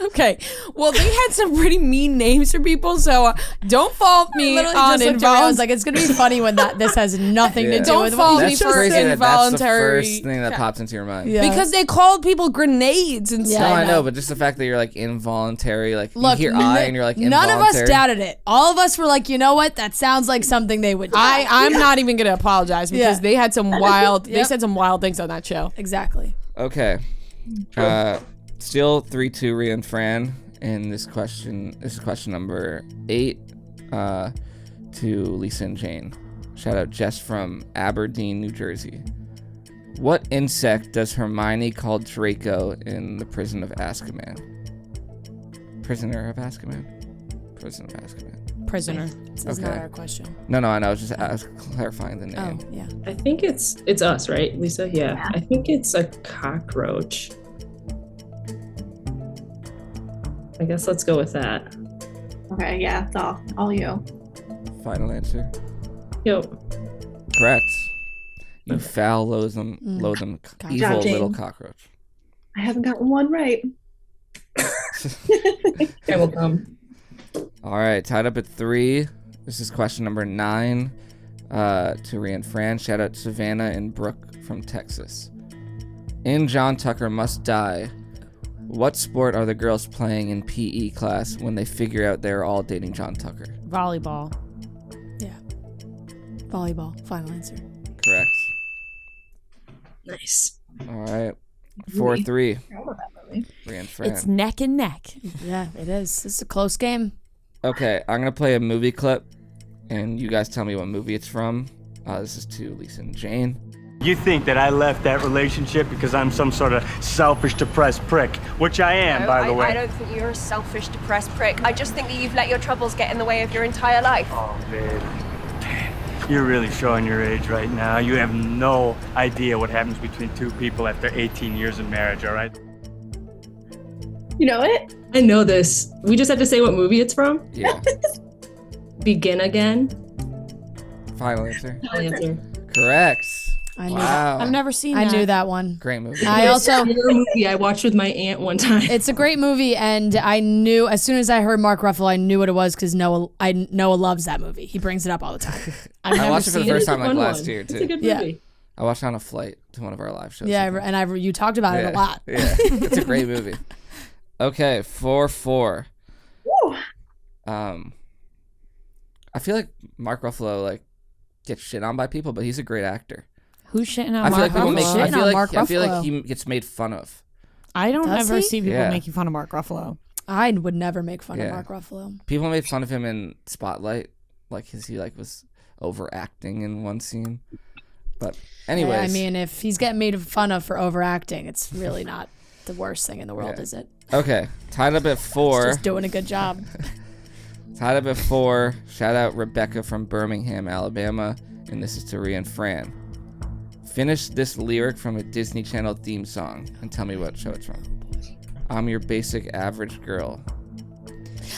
Okay. Well, they had some pretty mean names for people, so don't fault me Literally on just looked around. I was involuntary. like, it's gonna be funny when this has nothing to Yeah. do Don't with fault what me you That's just for crazy said. that that's the involuntary first thing that pops into your mind. Yeah. Because they called people grenades and Yeah, stuff. No, I I know, know. but just the fact that you're like involuntary, like Look, you hear I and you're like none of us involuntary. doubted it. All of us were like, you know what? That sounds like something they would do. I'm not even gonna apologize because Yeah. they had some wild. They Yep. said some wild things on that show. Exactly. Okay. Still 3-2 Ria and Fran. And this is question number 8 to Lisa and Jane. Shout out Jess from Aberdeen, New Jersey. What insect does Hermione call Draco in the Prison of Azkaban? Prisoner of Azkaban? Prison of Azkaban. Prisoner. This is not Okay. our question. No, I know. I was just clarifying the Oh, name. yeah. I think it's us, right, Lisa? Yeah. I think it's a cockroach. I guess let's go with that. Okay, yeah, it's all you. Final answer. Yep. Correct. You foul, loathsome, Good evil job, Jane. little cockroach. I haven't gotten one right. I will come. All right, tied up at 3. This is question number 9 to Ria and Fran. Shout out Savannah and Brooke from Texas. In John Tucker Must Die, what sport are the girls playing in PE class when they figure out they're all dating John Tucker? Volleyball. Yeah. Volleyball. Final answer. Correct. Nice. All right, 4-3. Ria and Fran. It's neck and neck. Yeah, it is. It's a close game. Okay, I'm going to play a movie clip, and you guys tell me what movie it's from. This is to Lisa and Jane. You think that I left that relationship because I'm some sort of selfish, depressed prick, which I am, by the way. I don't think you're a selfish, depressed prick. I just think that you've let your troubles get in the way of your entire life. Oh, babe. You're really showing your age right now. You have no idea what happens between two people after 18 years of marriage, all right? You know it? I know this. We just have to say what movie it's from. Yeah. Begin Again. Final answer. I'll answer. Correct. I knew Wow. I've never seen I that. knew that one. Great movie. I also. It's a movie I watched with my aunt one time. It's a great movie, and I knew as soon as I heard Mark Ruffalo, I knew what it was because Noah loves that movie. He brings it up all the time. I've I never watched it for the seen first It's a time like fun last one. year It's a too. good Yeah. movie. I watched it on a flight to one of our live shows. Yeah, I think. and you talked about it a lot. Yeah, it's a great movie. Okay, 4-4. Woo. I feel like Mark Ruffalo like gets shit on by people, but he's a great actor. Who's shitting on I feel Mark like people Ruffalo? make. I Shitting feel on like Mark I feel like Ruffalo. he gets made fun of. I don't Does ever he? see people Yeah. making fun of Mark Ruffalo. I would never make fun of Yeah. Mark Ruffalo. People made fun of him in Spotlight, like cause he like was overacting in one scene. But anyways, I mean, if he's getting made fun of for overacting, it's really not the worst thing in the world, Yeah. is it? okay, tied up at 4. Just doing a good job. Tied up at 4. Shout out Rebecca from Birmingham, Alabama, and this is to Ria and Fran. Finish this lyric from a Disney Channel theme song and tell me what show it's from. I'm your basic average girl.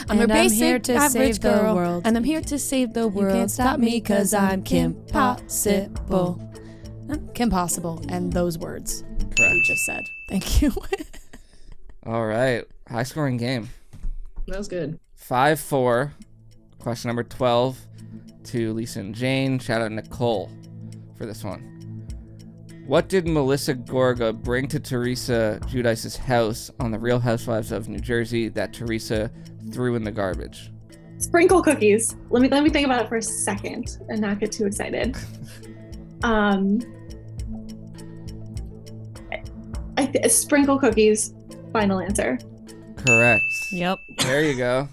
I'm And a I'm basic here to average save the girl, world. and I'm here to save the world. You can't stop me cause I'm Kim Possible. Kim Possible and those words Correct. we just said. Thank you. All right. High scoring game. That was good. 5-4. Question number 12 to Lisa and Jane. Shout out Nicole for this one. What did Melissa Gorga bring to Teresa Giudice's house on The Real Housewives of New Jersey that Teresa threw in the garbage? Sprinkle cookies. Let me think about it for a second and not get too excited. Sprinkle cookies. Final answer. Correct. Yep. There you go.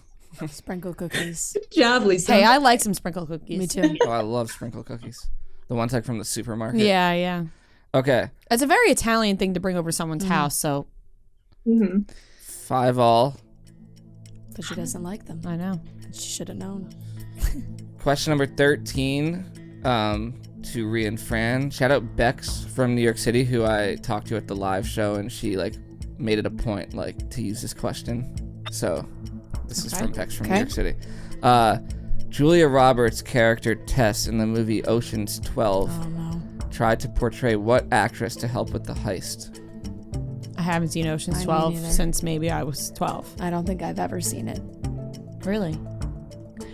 Sprinkle cookies. Good job, Lisa. Hey, I like some sprinkle cookies. Me too. Oh, I love sprinkle cookies. The ones like from the supermarket. Yeah, yeah. Okay. It's a very Italian thing to bring over someone's house, so 5-all. But she doesn't like them. I know. She should have known. Question number 13 to Ria and Fran. Shout out Bex from New York City, who I talked to at the live show, and she made it a point to use this question. So this is from Bex from New York City. Julia Roberts' character Tess in the movie Ocean's 12 tried to portray what actress to help with the heist? I haven't seen Ocean's 12 since maybe I was 12. I don't think I've ever seen it. Really?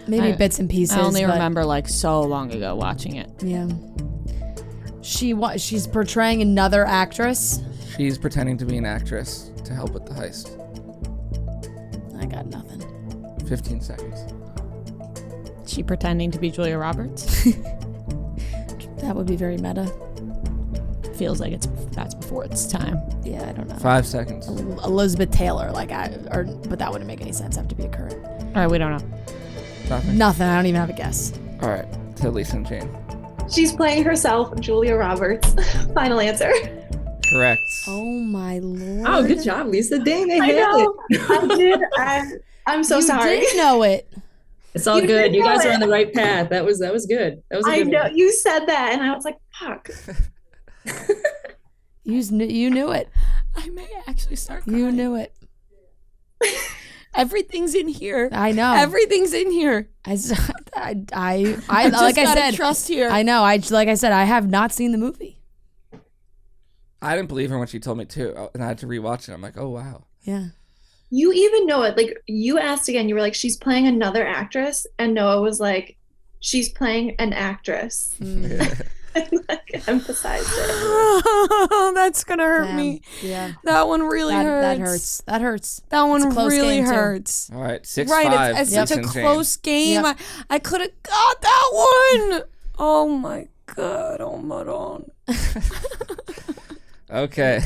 Maybe bits and pieces. I only but remember so long ago watching it. Yeah. She's portraying another actress. She's pretending to be an actress to help with the heist. I got nothing. 15 seconds. She pretending to be Julia Roberts? That would be very meta. Feels like that's before its time. Yeah, I don't know. 5 seconds. Elizabeth Taylor, but that wouldn't make any sense. I have to be a current. All right, we don't know. Nothing. I don't even have a guess. All right, to Lisa and Jane. She's playing herself, Julia Roberts. Final answer. Correct. Oh my lord. Oh, good job, Lisa. Dang, they I hit know. it. I did. I'm so sorry. You did know it. It's all You good. did You guys know are on it. the right path. That was good. That was a I good know one. you said that, and I was like, "Fuck." You knew it. I may actually start crying. You knew it. Everything's in here. I know. Everything's in here. I just like I gotta said, trust here. I know. Like I said, I have not seen the movie. I didn't believe her when she told me to, and I had to rewatch it. I'm like, oh wow. Yeah. You even know it. Like, you asked again. You were like, "She's playing another actress," and Noah was like, "She's playing an actress." Like, emphasized it. That's gonna hurt Damn. me. Yeah. That one really hurts. That hurts. That one It's a close really game, too. hurts. All right, 6-5. Right, it's such a Lisa and Jane. close game. Yep. I could have got that one. Oh my god. Oh my god. Okay.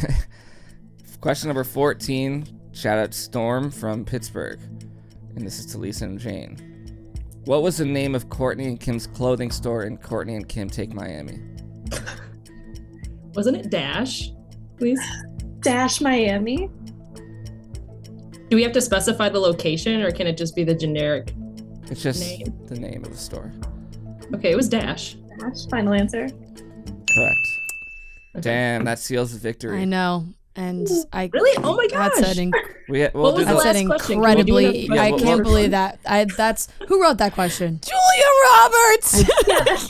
Question number 14. Shout out Storm from Pittsburgh. And this is to Lisa and Jane. What was the name of Courtney and Kim's clothing store in Courtney and Kim Take Miami? Wasn't it Dash? Please. Dash Miami. Do we have to specify the location, or can it just be the generic? It's just Name. the name of the store. Okay, it was Dash. Dash. Final answer. Correct. Damn, that seals the victory. I know. And I Really? Oh my gosh. That's We'll What do was the That's last an question? Can we do incredibly. another- I Yeah, can't what- believe that. That's who wrote that question. Julia Roberts.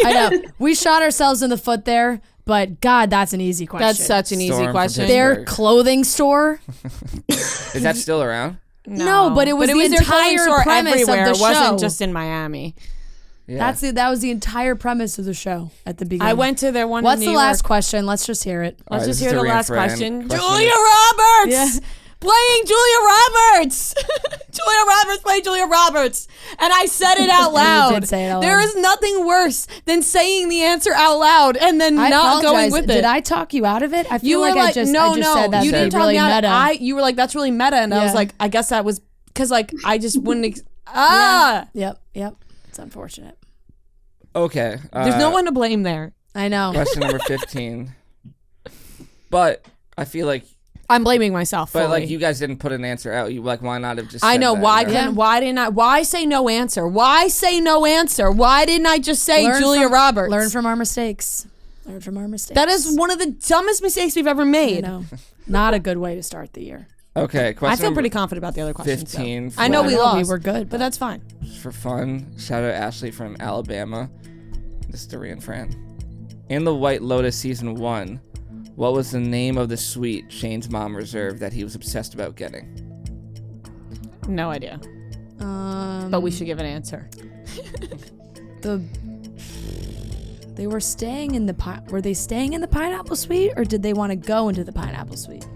I know we shot ourselves in the foot there, but God, that's an easy question. That's such an easy Storm from question. Pittsburgh. Their clothing store. Is that still around? No, but it was the their clothing entire store premise of everywhere. the It wasn't show. just in Miami. Yeah. That was the entire premise of the show at the beginning. I went to their one. What's in the New last York. question? Let's just hear it. All right, Let's just this hear is the to Ria last Fran. question. Question Julia is- Roberts playing Julia Roberts. Julia Roberts playing Julia Roberts, and I said it out loud. did say it out There loud. is nothing worse than saying the answer out loud and then I not going apologize. with it. Did I talk you out of it? I feel You were like I just no, said that you to didn't be talk really me out. meta. You were like, that's really meta, and I was Yeah. like, I guess that was because I just wouldn't. Yep. It's unfortunate. Okay. There's no one to blame there. I know. Question number 15. But I feel like, I'm blaming myself. but fully. like you guys didn't put an answer out. You why not have just? I said know that, why you know? couldn't why didn't I why say no answer? Why say no answer? Why didn't I just say Julia Roberts? Learn from our mistakes. That is one of the dumbest mistakes we've ever I made. know. Not a good way to start the year. Okay, I question feel pretty confident about the other questions. 15. I know we I know lost. we were good, but that's fine. For fun, shout out Ashley from Alabama. This is to Ria Fran. In The White Lotus Season 1, what was the name of the suite Shane's mom reserved that he was obsessed about getting? No idea. But we should give an answer. They were staying in the were they staying in the Pineapple Suite, or did they want to go into the Pineapple Suite?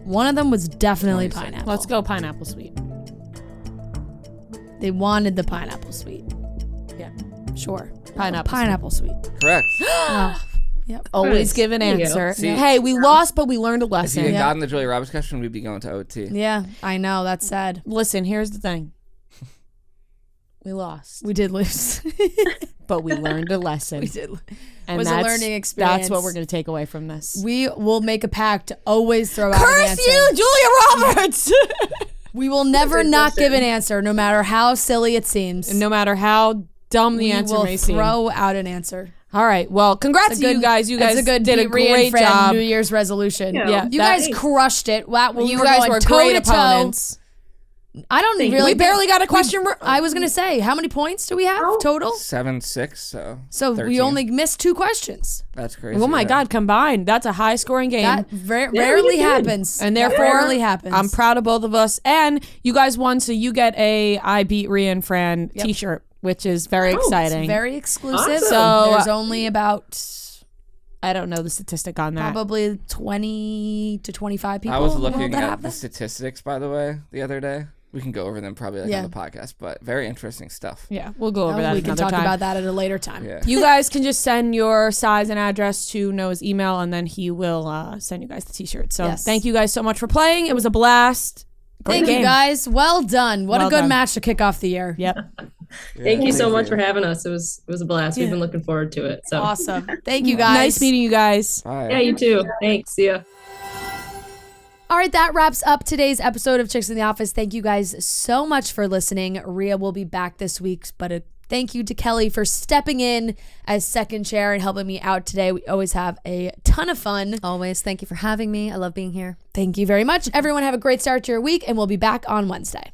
One of them was definitely Pineapple. Let's go Pineapple Suite. They wanted the Pineapple Suite. Yeah. Sure. Pineapple Suite. Correct. Yep. Always Nice. give an There you answer. go. See? Hey, we lost, but we learned a If lesson. you had gotten the Julia Roberts question, we'd be going to OT. Yeah, I know. That's sad. Listen, here's the thing. We lost. We did lose. But we learned a lesson. We did. And It was a that's- learning experience. That's what we're going to take away from this. We will make a pact to always throw out an Curse answer. you, Julia Roberts! We will never not give an answer, no matter how silly it seems. And no matter how dumb the we answer will may seem. throw out an answer. All right. Well, congrats to you guys. You guys that's a good did a beat Ria and great Fran job. New Year's resolution. Yeah. You that- guys crushed it. Wow, You guys were great opponents. I don't Thank you. really. We barely got a question. I was gonna say, how many points do we have total? 7-6, so. So 13. we only missed 2 questions. That's crazy. Oh my right? God, combined. That's a high scoring game. That rarely happens. And That therefore, rarely happens. I'm proud of both of us. And you guys won, so you get a I Beat Ria and Fran t-shirt, which is very exciting. It's very exclusive. Awesome. So there's only about I don't know the statistic on that. probably 20 to 25 people. I was in the world looking that at have the that. statistics, by the way, the other day. We can go over them probably Yeah. on the podcast, but very interesting stuff. Yeah, we'll go over Oh, that we can another talk time. about that at a later time. Yeah. You guys can just send your size and address to Noah's email, and then he will send you guys the t-shirt. So Yes. thank you guys so much for playing. It was a blast. Great Thank you game. guys. Well done. What Well a good done. match to kick off the year. Yep. Thank you so thank much you. for having us. It was a blast. We've been looking forward to it. So Awesome. Thank you guys. Nice meeting you guys. Bye. yeah, you too. Thanks. See ya. All right, that wraps up today's episode of Chicks in the Office. Thank you guys so much for listening. Ria will be back this week, but a thank you to Kelly for stepping in as second chair and helping me out today. We always have a ton of fun. Always. Thank you for having me. I love being here. Thank you very much. Everyone have a great start to your week, and we'll be back on Wednesday.